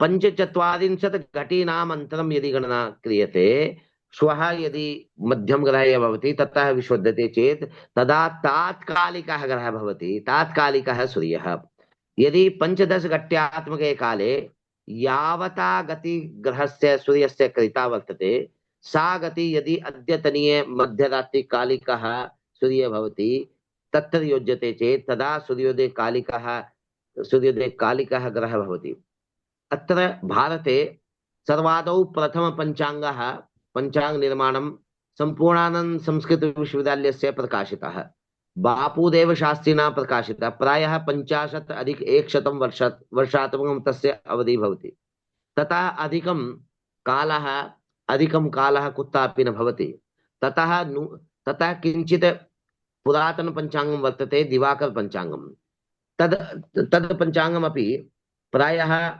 45 घटीनामन्तरं यदि गणना क्रियते, श्वः यदि मध्यम ग्रह भवति ततः विशोध्यते चेत तदा तात्कालिकः ग्रहः भवति, तात्कालिकः सूर्यः। यदि 15 घट्यात्मके काले यावता गति ग्रहस्य सूर्यस्य कृता वर्तते सा गति यदि अद्यतनीय मध्यरात्रिकालिकः सूर्यः भवति तत्र योज्यते चेत तदा सूर्योदयकालिकः ग्रहः भवति। अत्र भारते सर्वादौ प्रथम पंचांग निर्माणं सम्पूर्णानंद संस्कृत विश्वविद्यालयस्य प्रकाशितः, बापूदेव शास्त्रिणा प्रकाशितः। प्रायः 50 वर्षात्मकं तस्य अवधि भवति। ततः अधिकं कालः कुत्रापि न भवति। ततः किञ्चित् पुरातन पंचांगं वर्तते, दिवाकर पंचांगं। तद पंचांगमपि प्रायः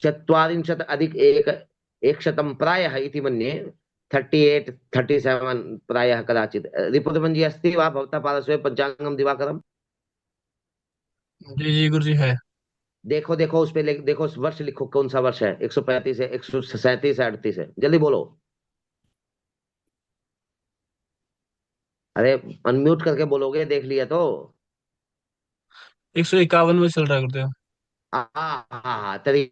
40 प्रायः इति मन्ये 38 37 प्रायः कदाचित्। रिपुदमन जी अस्ति वा भवतः पार्श्वे पंचांगं दिवाकरम? जी जी गुरु जी है। देखो देखो उस पे देखो वर्ष लिखो, कौन सा वर्ष है? 135 है, 137 है, 38 है? जल्दी बोलो। अरे अनम्यूट करके बोलोगे, देख लिया तो। 151 में चल रहा है गुरुदेव। तर्हि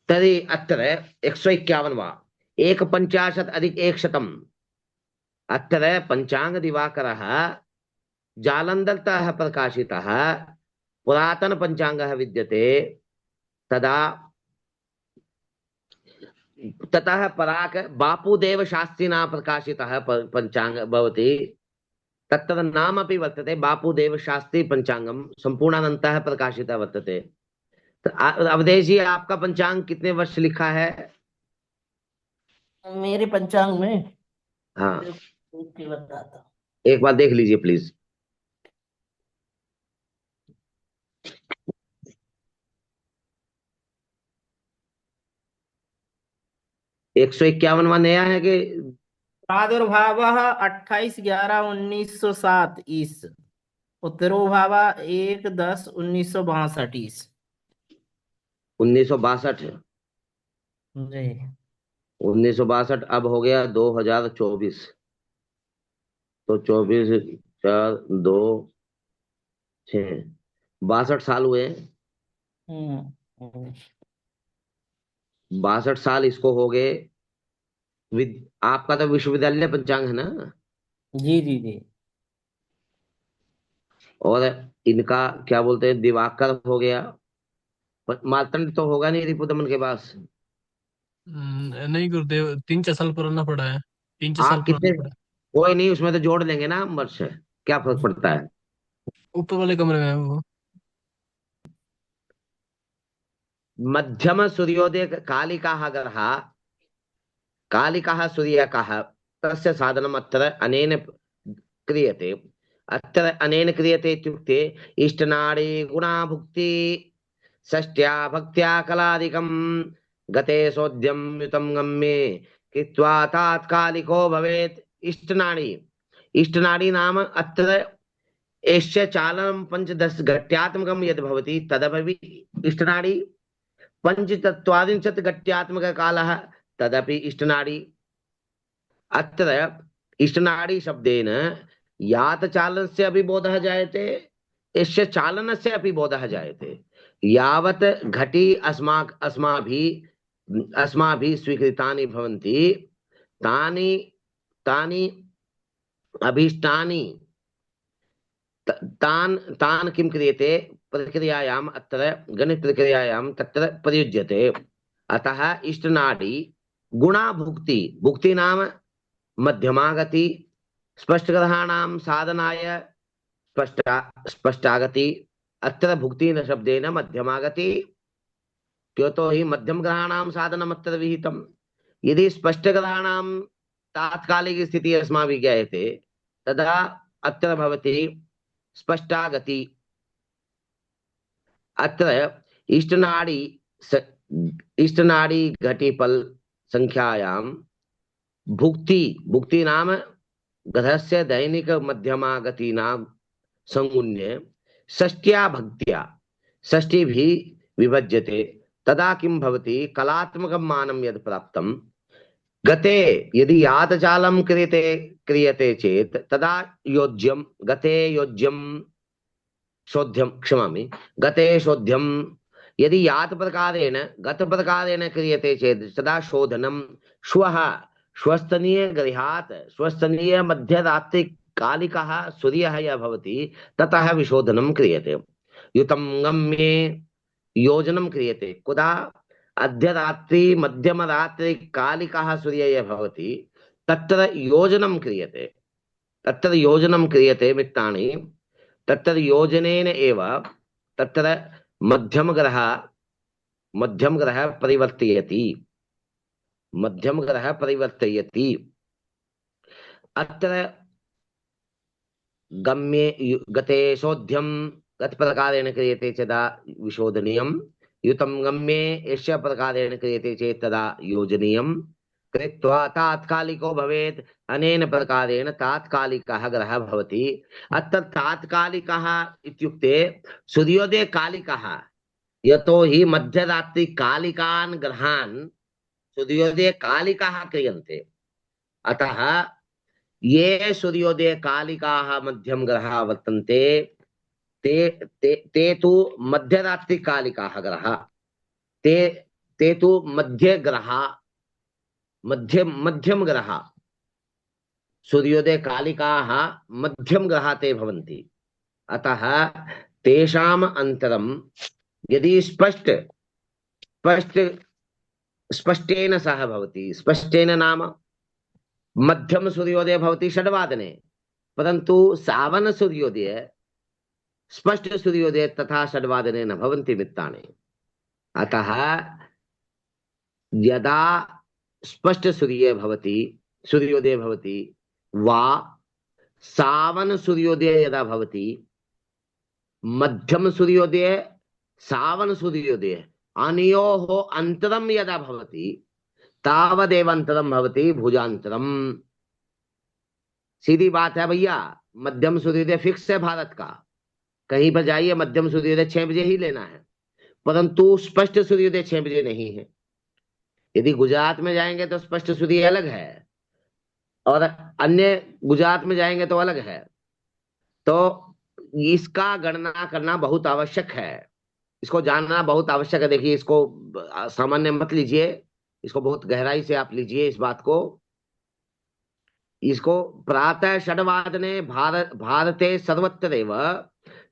तर्हि अत्र 151 वा 150 अधिक 100। अत्र पंचांग दिवाकरः जालन्धरतः प्रकाशितः पुरातन पंचांगः विद्यते। तदा ततः पराक बापुदेव शास्त्रिणा प्रकाशितः पंचांग भवति। तत्र नाम अपि वर्तते बापुदेव शास्त्री पंचांगम संपूर्णानन्तः प्रकाशितः वर्तते। तो अवधेश जी, आपका पंचांग कितने वर्ष लिखा है? मेरे पंचांग में हाँ, देख के बताता। एक बार देख लीजिए प्लीज। 151वां नया है कि? प्रादुर्भाव 28/11/1907 ईस। उत्तरोभाव 1/10/1962 ईस। 1962। जी। 1962 अब हो गया 2024। तो 24 4 2 6 62 साल हुए। हम्म। 62 साल इसको हो गए। आपका तो विश्वविद्यालय पंचांग है ना? जी जी जी। और इनका क्या बोलते हैं, दिवाकर हो गया। मार्तंड तो होगा नहीं रिपुदमन के पास। नहीं गुरुदेव, 3-4 साल पुराना पड़ा है। 3-4 साल आप पुराना कितने? पड़ा कोई नहीं, उसमें तो जोड़ लेंगे ना हम वर्ष। क्या फर्क है। पड़ता है? ऊपर वाले कमरे में है वो। मध्यम सूर्योदय कालिकाः ग्रहा, कालिकाः सूर्यकाः, तस्य साधनम् अत्र अनेन क्रियते। अत्र अनेन क्रियते इत्युक्ते इष्टनाडी गुणाभुक्ति षष्ट्या भक्त्या कलादिकं गते सोद्यं युतं गम्ये कृत्वा तात्कालिको भवेत्। इष्टनाडी, इष्टनाडी नाम अत्र एष्य चालनं पंचदश घट्यात्मकं यद् भवति तदपि इष्टनाडी। पंचचत्वारिंशत् घट्यात्मक कालः तदपि इष्टनाडी। अत्र इष्टनाडी शब्देन यात चालनस्य अपि बोधः जायते, यस्य चालनस्य अपि बोधः जायते। यावत् घटी अस्माभिः स्वीकृतानि भवन्ति तानि तानि अभीष्टानि तान् तान् किं क्रियते प्रक्रियायाम्, अत्र गणित प्रक्रियायां तत्र प्रयुज्यते। अतः इष्टनाडी गुणा भुक्ति, भुक्ति नाम मध्यमागति, स्पष्टग्रहाणां साधनाय स्पष्टागति। अत्र भुक्ति शब्देन मध्यमागति, क्यों हि मध्यम ग्रहाणां साधनम् अत्र विहितम्। यदि स्पष्टग्रहाणां तात्कालिक स्थितिः अस्माभिः ज्ञायते तदा अत्र भवति स्पष्टागति। अत्र इष्टनाडी इष्टनाडी घटिपल संख्यायां भुक्ति, भुक्ति नाम ग्रहस्य दैनिक मध्यमा गतिना संगुण्य षष्ट्या भक्त्या, षष्ठी भी विभज्यते। तदा किं भवति, कलात्मकं मानं यद् प्राप्तं गते यदि यातचालं क्रियते चेत तदा योज्यं, गते योज्यं शोध्यम, क्षमामि, गते शोध्यम। यदि यात प्रकारेण गत प्रकारेण क्रियते चेत् तदा शोधनम। श्वः, श्वस्तनीय गृहात् श्वस्तनीय मध्यरात्रि कालिकः सूर्यः यः भवति ततः विशोधनं क्रियते। युतं गम्ये योजनं क्रियते। कुदा? अध्यरात्रि मध्यमरात्रि कालिकः सूर्यः यः भवति तत्र योजनं क्रियते। तत्र योजनं क्रियते मित्राणि। तत्र योजनेन एव तत्र मध्यमग्रह मध्यमग्रह परिवर्तयति, मध्यमग्रह परिवर्तयति। अत्र गम्ये गते शोध्यं गत प्रकारेण क्रियते चेदा विशोधनीयं। युतं गम्ये यस्य प्रकारेण क्रियते चेत् तदा योजनीयं। कृत्वा तात्कालिको भवेत्। अनेन प्रकारेण तात्कालिकः ग्रहः भवति। अत्र तात्कालिकः इत्युक्ते सूर्योदय कालिकः, यतो हि मध्यरात्रि कालिकान् ग्रहान् सूर्योदय कालिकाः क्रियन्ते। अतः ये सूर्योदय कालिकाः मध्यम ग्रहाः वर्तन्ते ते ते ते तु मध्यरात्रि कालिकाः ग्रहाः। ते ते तु मध्यग्रहाः, मध्यम ग्रहाः। सूर्योदय कालिकाः मध्यम ग्रहाः ते भवन्ति। अतः तेषाम् अन्तरं यदि स्पष्ट स्पष्ट स्पष्टेन सह भवति। स्पष्टेन नाम मध्यम सूर्योदय भवति षड्वादने, परन्तु सावन सूर्योदय स्पष्ट सूर्योदय तथा षड्वादने न भवन्ति मित्राणि। अतः यदा स्पष्ट सूर्योदय भवति वा सावन सूर्योदय यदा भवति, मध्यम सूर्योदय सावन सूर्योदय अनयोः अन्तरं यदा भवति तावदेव अन्तरं भवति भुजान्तरम्। सीधी बात है भैया, मध्यम सूर्योदय फिक्स है भारत का, कहीं पर जाइए मध्यम सूर्योदय 6 बजे ही लेना है, परंतु स्पष्ट सूर्योदय 6 बजे नहीं है। यदि गुजरात में जाएंगे तो स्पष्ट सूर्य अलग है, और अन्य गुजरात में जाएंगे तो अलग है। तो इसका गणना करना बहुत आवश्यक है, इसको जानना बहुत आवश्यक है। देखिए, इसको सामान्य मत लीजिए, इसको बहुत गहराई से आप लीजिए इस बात को। इसको प्रातः षड्वादने भारते सर्वत्रैव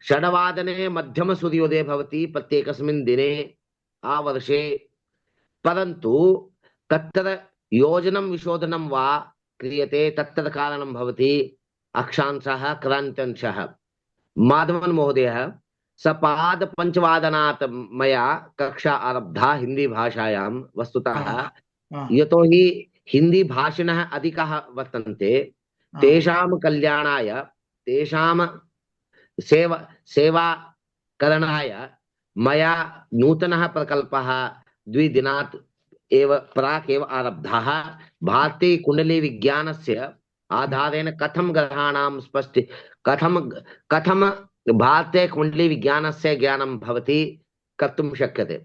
षड्वादने मध्यम सूर्योदय भवति प्रत्येकस्मिन् दिने आवर्षे, परन्तु तत्र योजनं विशोधनं वा क्रियते, तत्र कारणं भवति अक्षांशः क्रान्त्यंशः। माधवन महोदयः सपाद पंचवादनात् मया कक्षा आरब्धा हिंदी भाषायां वस्तुतः यतो हि हिंदी भाषिणः अधिकाः वर्तन्ते, तेषां कल्याणाय तेषां सेवाकरणाय मया नूतनः प्रकल्पः द्विदिनात् एव प्राक् एव आरब्धः। भारतीय कुंडली विज्ञानस्य आधारेण कथं ग्रहाणां कथम भारतीय कुंडली विज्ञानस्य ज्ञानं भवति कर्तुं शक्यते।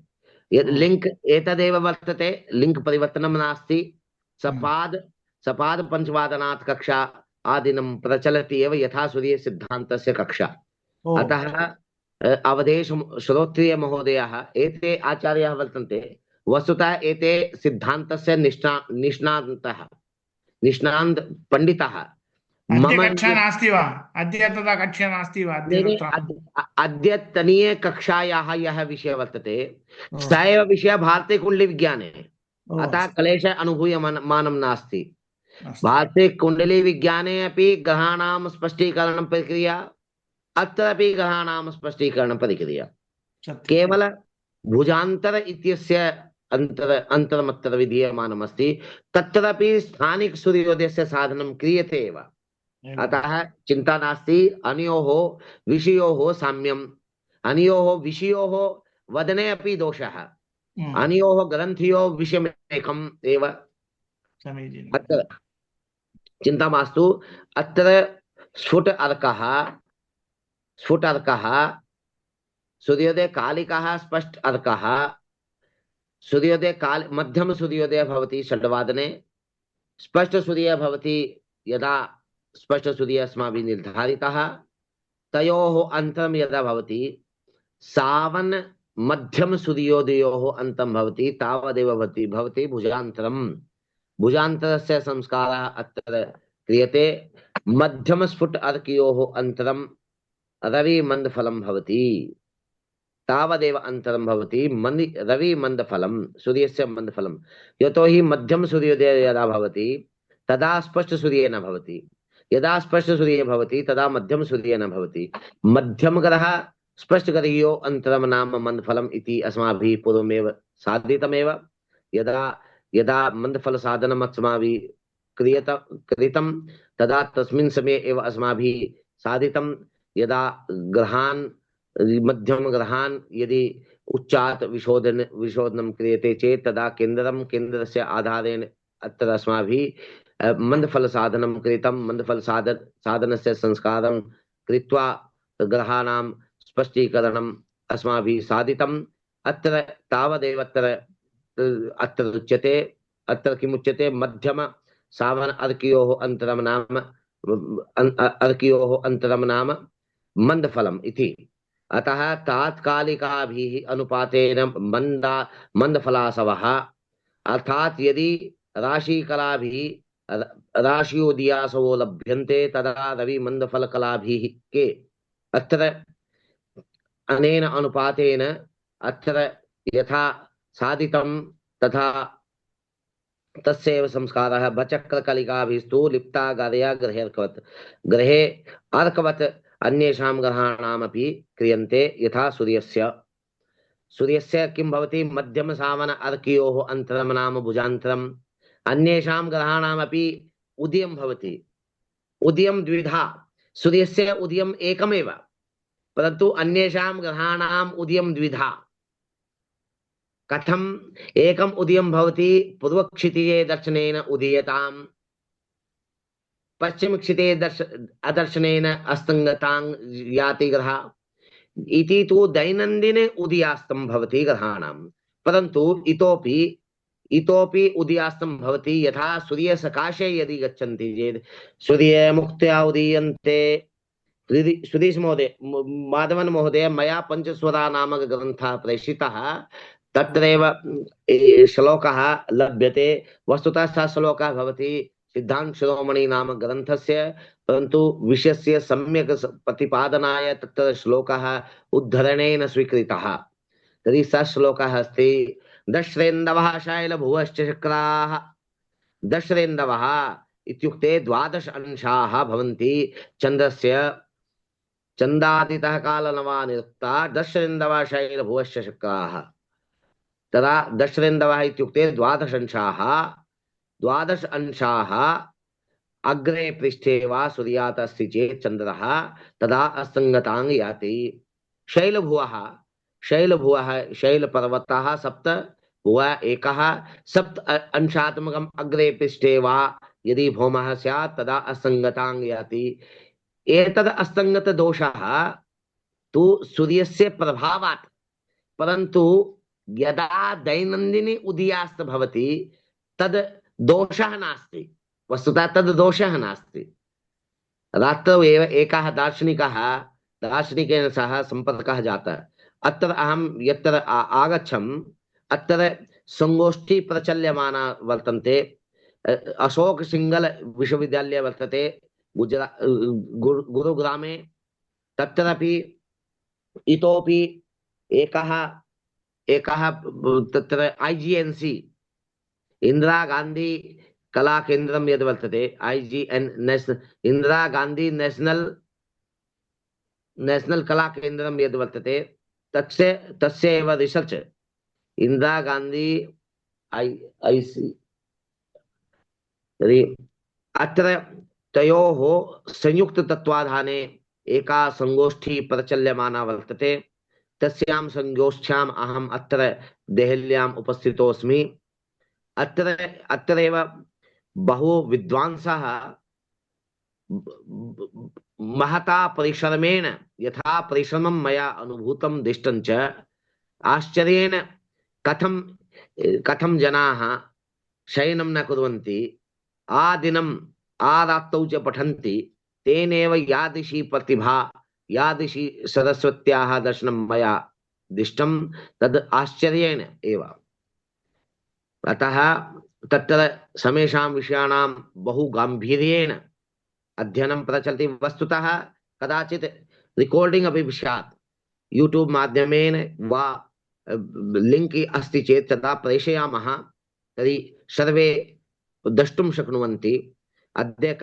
यद् लिंक एतदेव वर्तते, लिंक परिवर्तनं नास्ति। सपाद पंचवादनात् कक्षा आदिनं प्रचलति एव यथा सूर्य सिद्धान्तस्य कक्षा। अतः अवधेश श्रोत्रिय महोदयाः एते आचार्याः वर्तन्ते, वस्तुतः एते सिद्धान्तस्य निष्णान्त पंडिताः। अद्य कक्षा नास्ति वा? अद्य तथा कक्षा नास्ति वा? अद्यतनीय कक्षायाः यः विषय वर्तते स एव विषयः भारतीय कुंडली विज्ञाने, अतः क्लेशः अनुभूयमानं नास्ति। भारतीय कुंडली विज्ञाने अपि ग्रहाणां स्पष्टीकरण प्रक्रिया, अत्र अपि ग्रहाणां स्पष्टीकरण प्रक्रिया, केवल भुजान्तर इत्यस्य अंतरमत्र विधीयमानमस्ति। तत्रापि स्थानिक सूर्योदयस्य साधनं क्रियते एव, अतः चिंता नास्ति। अनयोः विषयोः साम्यम्, अनयोः विषयोः वदने अपि दोषः, अनयोः ग्रन्थयोः विषयमेकम् एव। अत्र चिंता मास्तु। अत्र स्फुट अर्कः सूर्योदय कालिकः स्पष्ट अर्कः। सूर्योदय काल मध्यम सूर्योदय भवति षड्वादने, स्पष्ट सूर्य भवति यदा स्पष्ट सूर्य अस्माभिः निर्धारितः, तयोः अन्तरं यदा भवति सावन मध्यम सूर्योदयोः अन्तं भवति तावदेव भवति भुजान्तरम्। भुजान्तरस्य संस्कारः अत्र क्रियते। मध्यम स्फुट अर्कयोः अन्तरं रवि मंदफलं भवति, तावदेव अन्तरं भवति रवि मंदफलं, सूर्यस्य मंदफलं। यतो हि मध्यम सूर्योदय यदा भवति तदा स्पष्ट सूर्य न भवति, यदा स्पष्ट सूर्य भवति तदा मध्यम सूर्य न भवति। मध्यम ग्रह स्पष्ट ग्रहयो अन्तरं नाम मंदफलम् इति अस्माभिः पूर्वमेव साधितमेव। यदा मंदफल साधनम् अस्माभिः कृतं तदा तस्मिन् समये एव अस्माभिः साधितं। यदा ग्रहान् मध्यम ग्रहान् यदि उच्चात् विशोधनं क्रियते चेत् तदा केन्द्रस्य आधारेण अत्र अस्माभिः मंदफल साधनं कृतं। मंदफल साधनस्य संस्कारं कृत्वा ग्रहाणां स्पष्टीकरणम् अस्माभिः साधितम्। अत्र तावदेव अत्र उच्यते, अत्र किमुच्यते, मध्यम सावन अर्कयोः अन्तरं नाम मंदफलम् इति। अतः तात्कालिकाभिः अनुपातेन मंदफलासवः, अर्थात यदि राशिकलाभिः राशियोदयासवो लभ्यन्ते तदा रवि मंदफलकलाभिः के अत्र अनेन अनुपातेन अत्र यथा साधितं तथा तस्यैव संस्कारः भचक्रकलिकाभिस्तु लिप्ता गादया गृहे अर्कवत् गृहे अर्कवत् अन्येषां ग्रहाणामपि क्रियन्ते यथा सूर्यस्य सूर्यस्य किं भवति मध्यम सावन अर्कयोः अन्तरं नाम भुजान्तरम् अन्येषां ग्रहाणामपि उदयं भवति उदयं द्विधा सूर्यस्य उदयम् एकमेव परन्तु अन्येषां ग्रहाणाम् उदयं द्विधा कथम् एकम् उदयं भवति पूर्वक्षितिजे दर्शनेन उदीयताम् पश्चिमक्षिते अदर्शनेन अस्तङ्गतां याति ग्रहा इति तु दैनन्दिन उदयास्तं भवति ग्रहाणां परन्तु इतोपि उदयास्तं भवति यथा सूर्यसकाशे यदि गच्छन्ति चेत् सूर्यमुक्त्या उदीयन्ते सुधीश महोदय माधवन महोदय मया पंचस्वरा नामक ग्रन्थः प्रेषितः तत्रैव श्लोकः लभ्यते वस्तुतः सः श्लोकः भवति सिद्धान्त शिरोमणि नामक ग्रन्थस्य परन्तु विषयस्य सम्यक् प्रतिपादनाय तत्र श्लोकः उद्धरणेन स्वीकृतः तर्हि सः श्लोकः अस्ति दश्रेन्दवः शैलभुवश्च शक्राः दश्रेन्दवः इत्युक्ते 12 अंशाः भवन्ति चन्द्रस्य चन्दादितः कालनवा निरुक्ता दशरेन्दवः शैलभुवश्च शक्राः तदा दशरेन्दवः इत्युक्ते 12 अंशाः अग्रे पृष्ठे वा सूर्यात् अस्ति चेत् चन्द्रः तदा अस्तङ्गतां याति शैलभुवः शैलपर्वतः 7 भुवः 1 7 अंशात्मकम् अग्रे पृष्ठे वा यदि भौमः स्यात् तदा असङ्गतां याति एतद् अस्तङ्गत दोषः तु सूर्यस्य प्रभावात् परन्तु यदा दैनन्दिनी उदयास्त भवति तद् दोषः नास्ति वस्तुतः तद् दोषः नास्ति रात्रौ एव एकः दार्शनिकेन सह सम्पर्कः जातः अत्र अहं यत्र आगच्छम् अत्र संगोष्ठी प्रचल्यमाना वर्तन्ते अशोक सिंगल विश्वविद्यालय वर्तते गुरुग्रामे तत्रापि इतोपि एकः तत्र IGNC इंदिरा गांधी कला केन्द्रं यद् वर्तते IGN इंदिरा गांधी नेशनल कला केन्द्रं यद् वर्तते तस्य एव रिसर्च इंदिरा गांधी IC अत्र तयोः संयुक्त तत्वाधाने एका संगोष्ठी प्रचल्यमाना वर्तते तस्यां संगोष्ठ्याम् अहम् अत्र देहल्याम् उपस्थितोऽस्मि अत्रैव बहु विद्वांसः महता परिश्रमेण यथा परिश्रमं मया अनुभूतं दृष्टं च आश्चर्येण कथं जनाः शयनं न कुर्वन्ति आदिनम् आरात्रौ च पठन्ति तेनेव यादृशी प्रतिभा यादृशी सरस्वत्याः दर्शनं मया दृष्टं तद् आश्चर्येण एव अतः तत्र समेषां विषयाणां बहु गाम्भीर्येण अध्ययनं प्रचलति वस्तुतः कदाचित् रिकॉर्डिंग अपि स्यात् यूट्यूब माध्यमेन वा लिंक अस्ति चेत् तदा प्रेषयामः तर्हि सर्वे द्रष्टुं शक्नुवन्ति अद्य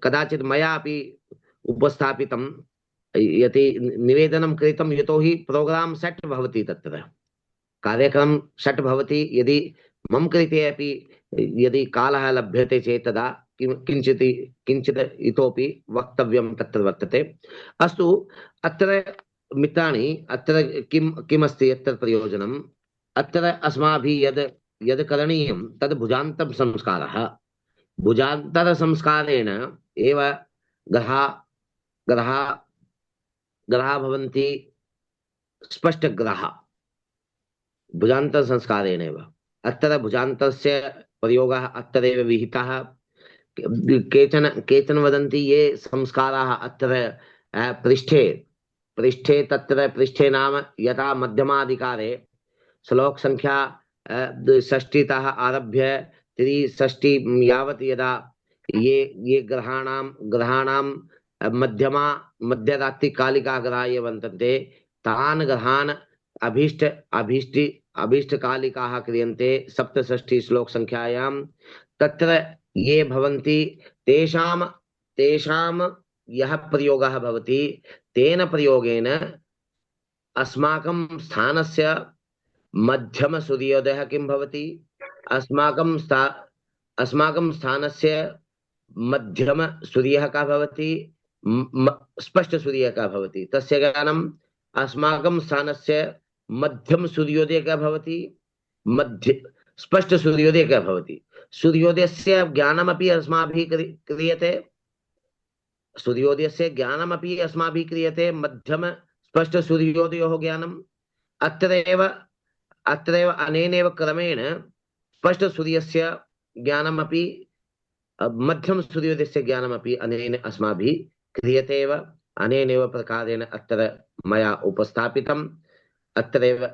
कदाचित् मया अपि उपस्थापितं यदि निवेदनं कृतं यतोहि प्रोग्राम सेट् भवति तत्र कार्यक्रम सेट् भवति यदि मम कृते अपि यदि कालः लभ्यते चेत् तदा किञ्चित् इतोपि वक्तव्यं तत्र वर्तते अस्तु अत्र मित्राणि अत्र किमस्ति अत्र प्रयोजनम् अत्र अस्माभिः यद् करणीयं तद् भुजान्तर संस्कारः भुजान्तर संस्कारेण एव ग्रहा भवन्ति स्पष्टग्रहा भुजान्तर संस्कारेण एव अत्र भुजान्तरस्य प्रयोगः अत्रैव विहितः केचन वदन्ति ये संस्काराः अत्र पृष्ठे तत्र पृष्ठे नाम यथा मध्यमाधिकारे श्लोक संख्या 60तः आरभ्य 63 यावत् यदा ये ग्रहाणां मध्यरात्रिकालिका ग्रहाः ये वर्तन्ते तान् ग्रहान् अभीष्ट अभीष्टि अभीष्टकालिकाः क्रियन्ते 67 श्लोक संख्यायां। तत्र ये भवन्ति तेषां तेषां यः प्रयोगः भवति तेन प्रयोगेन अस्माकं स्थानस्य मध्यम सूर्योदयः किं भवति, अस्माकं स्थानस्य मध्यम सूर्यः कः भवति, स्पष्ट सूर्यः कः भवति, तस्य ज्ञानम्। अस्माकं स्थानस्य मध्यम सूर्योदयः कः भवति, मध्य स्पष्ट सूर्योदयः कः भवति। सूर्योदयस्य ज्ञानमपि अस्माभिः क्रियते, सूर्योदयस्य ज्ञानमपि अस्माभिः क्रियते, मध्यम स्पष्ट सूर्योदयोः ज्ञानम्। अत्रैव अनेनैव क्रमेण स्पष्ट सूर्यस्य ज्ञानमपि मध्यम सूर्योदयस्य ज्ञानमपि अनेन अस्माभिः क्रियते एव। अनेनैव प्रकारेण अत्र मया उपस्थापितम्। अत्रैव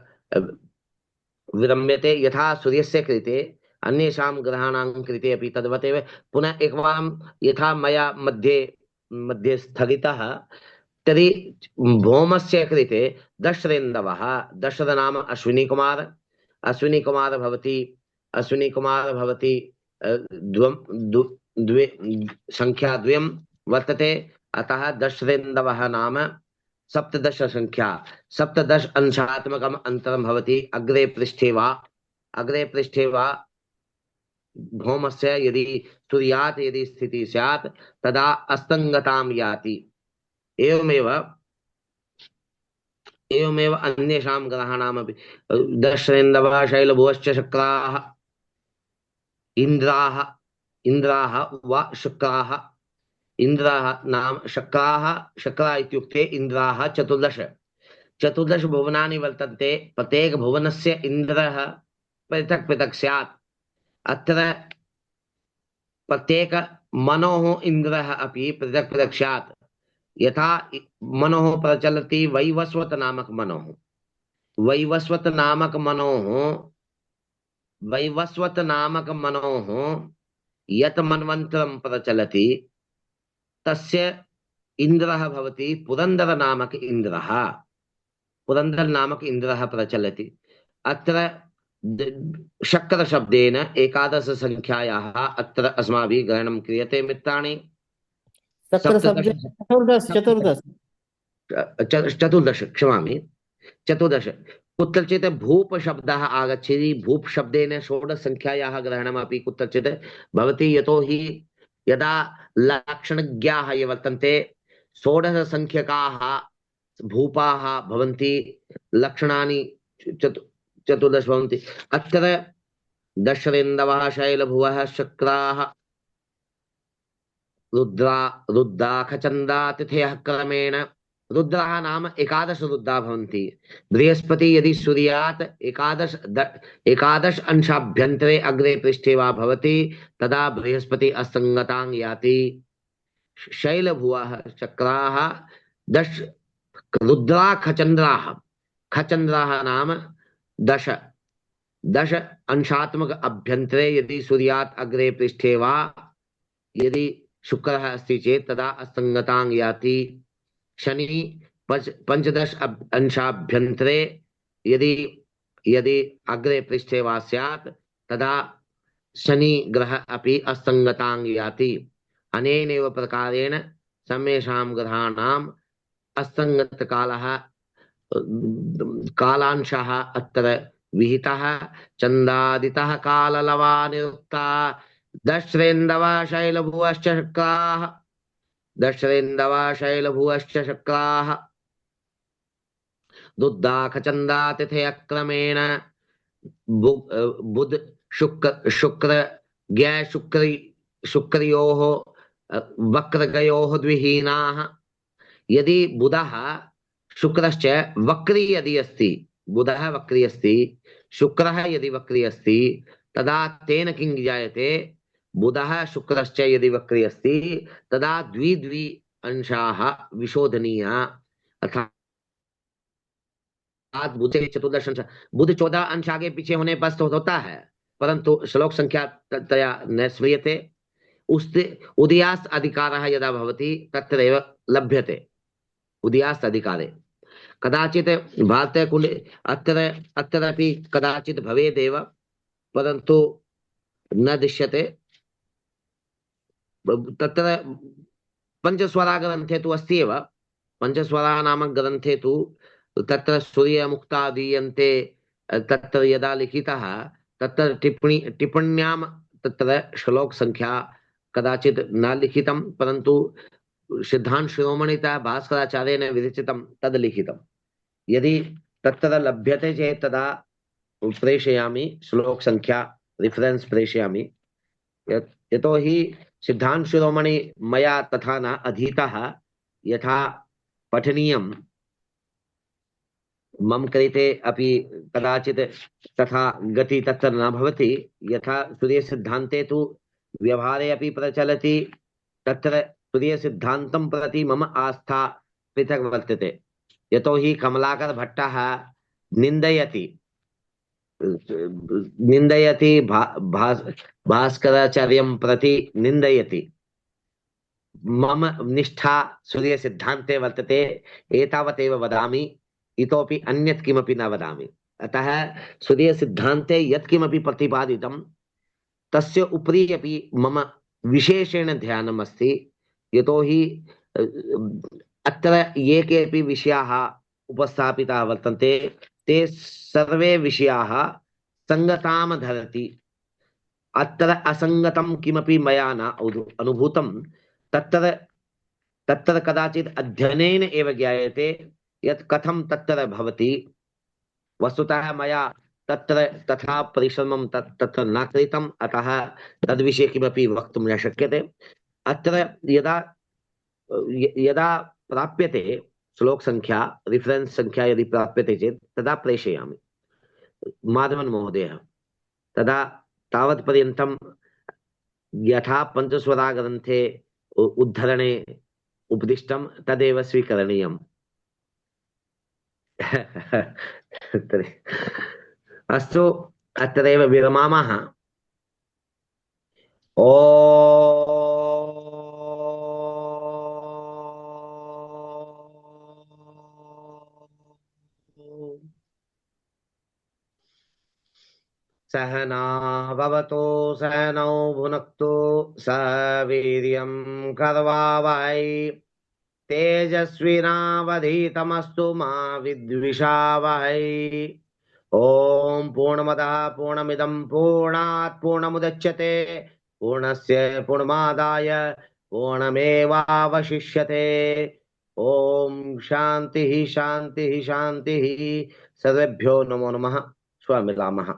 विरम्यते यथा सूर्यस्य कृते अन्येषां ग्रहाणां कृते अपि तद्वदेव पुनः एकवारं यथा मया मध्ये स्थगितः, तर्हि भौमस्य कृते दशरेन्दवः, दशरथ नाम अश्विनी कुमार भवति द्वे संख्या द्वयं वर्तते। अतः दशरेन्दवः नाम 17 संख्या, 17 अंशात्मकम् अन्तरं भवति। अग्रे पृष्ठे वा भौमस्य यदि सूर्यात् यदि स्थितिः स्यात् तदा अस्तङ्गतां याति। एवमेव अन्येषां ग्रहाणामपि दशरेन्दवः शैलभुवश्च शक्राः इन्द्राः वा शुक्राः। इन्द्राः नाम शक्रा इत्युक्ते इन्द्राः 14 भुवनानि वर्तन्ते। प्रत्येक भुवनस्य इन्द्रः पृथक् पृथक् स्यात्। अत्र प्रत्येक मनोः इन्द्रः अपि पृथक् पृथक् स्यात्। यथा मनोः प्रचलति वैवस्वत नामक मनोः यत् मन्वन्तरं प्रचलति तस्य इन्द्रः भवति पुरन्दर नामक इन्द्रः प्रचलति। अत्र शक्र शब्देन 11 संख्यायाः अत्र अस्माभिः ग्रहणं क्रियते मित्राणि। चतुर्दश क्षमामि 14। कुत्रचित् भूप शब्दः आगच्छति। भूप शब्देन 16 संख्यायाः ग्रहणमपि कुत्रचित् भवति। यतोहि यदा लक्षणज्ञाः ये वर्तन्ते 16 संख्यकाः भूपाः भवन्ति, लक्षणानि 14 भवन्ति। अत्र दशरेन्दवः शैलभुवः शक्राः रुद्राखचन्दा तिथयः क्रमेण। रुद्राः नाम 11 रुद्रा भवन्ति। बृहस्पति यदि सूर्यात् 11 अंशाभ्यन्तरे अग्रे पृष्ठे वा भवति तदा बृहस्पति असंगतां याति। शैलभुवः चक्राः 10 रुद्राखचन्द्राः। खचन्द्राः नाम 10 अंशात्मक अभ्यन्तरे यदि सूर्यात् अग्रे पृष्ठे वा यदि शुक्रः अस्ति चेत् तदा असंगतां याति। शनि 15 अंशाभ्यन्तरे यदि अग्रे पृष्ठे वा स्यात् तदा शनि ग्रह अपि असंगतां याति। अनेनैव प्रकारेण समेषां ग्रहाणाम् असंगत कालांशः अत्र विहितः। चन्दादितः काललवा निरुक्ता दशरेन्दवः शैलभुवश्च शक्राः रुद्राखचन्दा तिथयः क्रमेण। बुध शुक्र शुक्रयोः वक्रगयोः द्विहीनाः। यदि बुधः शुक्रश्च वक्री यदि अस्ति, बुधः वक्री अस्ति, शुक्रः यदि वक्री अस्ति तदा तेन किं जायते, बुधः शुक्रश्च यदि वक्री अस्ति तदा द्वि अंशाः विशोधनीया। अर्थात बुध 14 अंश, बुध 14 अंश आगे पीछे होने पर तो होता है, परंतु श्लोक संख्या तया न स्मृयते। उदयास्त अधिकारः यदा भवति तत्रैव लभ्यते। उदयास्त अधिकारे कदाचित् भारते कुले अत्र अत्रापि कदाचित् भवेदेव, परन्तु न दृश्यते। तत्र पंचस्वराग्रन्थे तु अस्ति एव। पंचस्वरा नामक ग्रन्थे तु तत्र सूर्यमुक्ता दीयन्ते, तत्र यदा लिखितः तत्र टिप्पण्यां तत्र श्लोक संख्या कदाचित् न लिखितं, परन्तु सिद्धांत शिरोमणितः भास्कराचार्येण विरचितं तद् लिखितं। यदि तत्र लभ्यते चेत् तदा प्रेषयामि, श्लोक संख्या रिफरेंस प्रेषयामि। यतोहि सिद्धांत शिरोमणि मया तथा न अधीतः, यथा पठनीयं मम कृते अपि कदाचित् तथा गति तत्र न भवति। यथा सूर्यसिद्धान्ते तु व्यवहारे अपि प्रचलति, तत्र सूर्यसिद्धान्तं प्रति मम आस्था पृथक् वर्तते। यतोहि कमलाकर भट्टः निन्दयति निन्दयति भास्कराचार्यं प्रति निन्दयति। मम निष्ठा सूर्यसिद्धान्ते वर्तते, एतावदेव वदामि, इतोपि अन्यत् किमपि न वदामि। अतः सूर्यसिद्धान्ते यत्किमपि प्रतिपादितं तस्य उपरि अपि मम विशेषेण ध्यानम् अस्ति। यतोहि अत्र ये केऽपि विषयाः उपस्थापिताः वर्तन्ते ते सर्वे विषयाः संगतां धरति। अत्र असंगतं किमपि मया न अनुभूतं। तत्र तत्र कदाचित् अध्ययनेन एव ज्ञायते यत् कथं तत्र भवति। वस्तुतः मया तत्र तथा परिश्रमं तत्र न कृतम्, अतः तद्विषये किमपि वक्तुं न शक्यते। अत्र यदा यदा प्राप्यते श्लोक संख्या, रिफरेंस संख्या यदि प्राप्यते चेत् तदा प्रेषयामि माधवन महोदयः। तदा तावत्पर्यन्तं यथा पंचस्वरा ग्रन्थे उद्धरणे उपदिष्टं तदेव स्वीकरणीयम्। अस्तु, अत्रैव विरमामः। सहना भवतु सहनौ भुनक्तु सह वीर्यं करवावहै तेजस्विनावधीतमस्तु मा विद्विषावहै। ओम पूर्णमदः पूर्णमिदं पूर्णात् पूर्णमुदच्यते पूर्णस्य पूर्णमादाय पूर्णमेवावशिष्यते। ओम शांति शांति शांति। सर्वेभ्यो नमो नमः। श्वः मिलामः।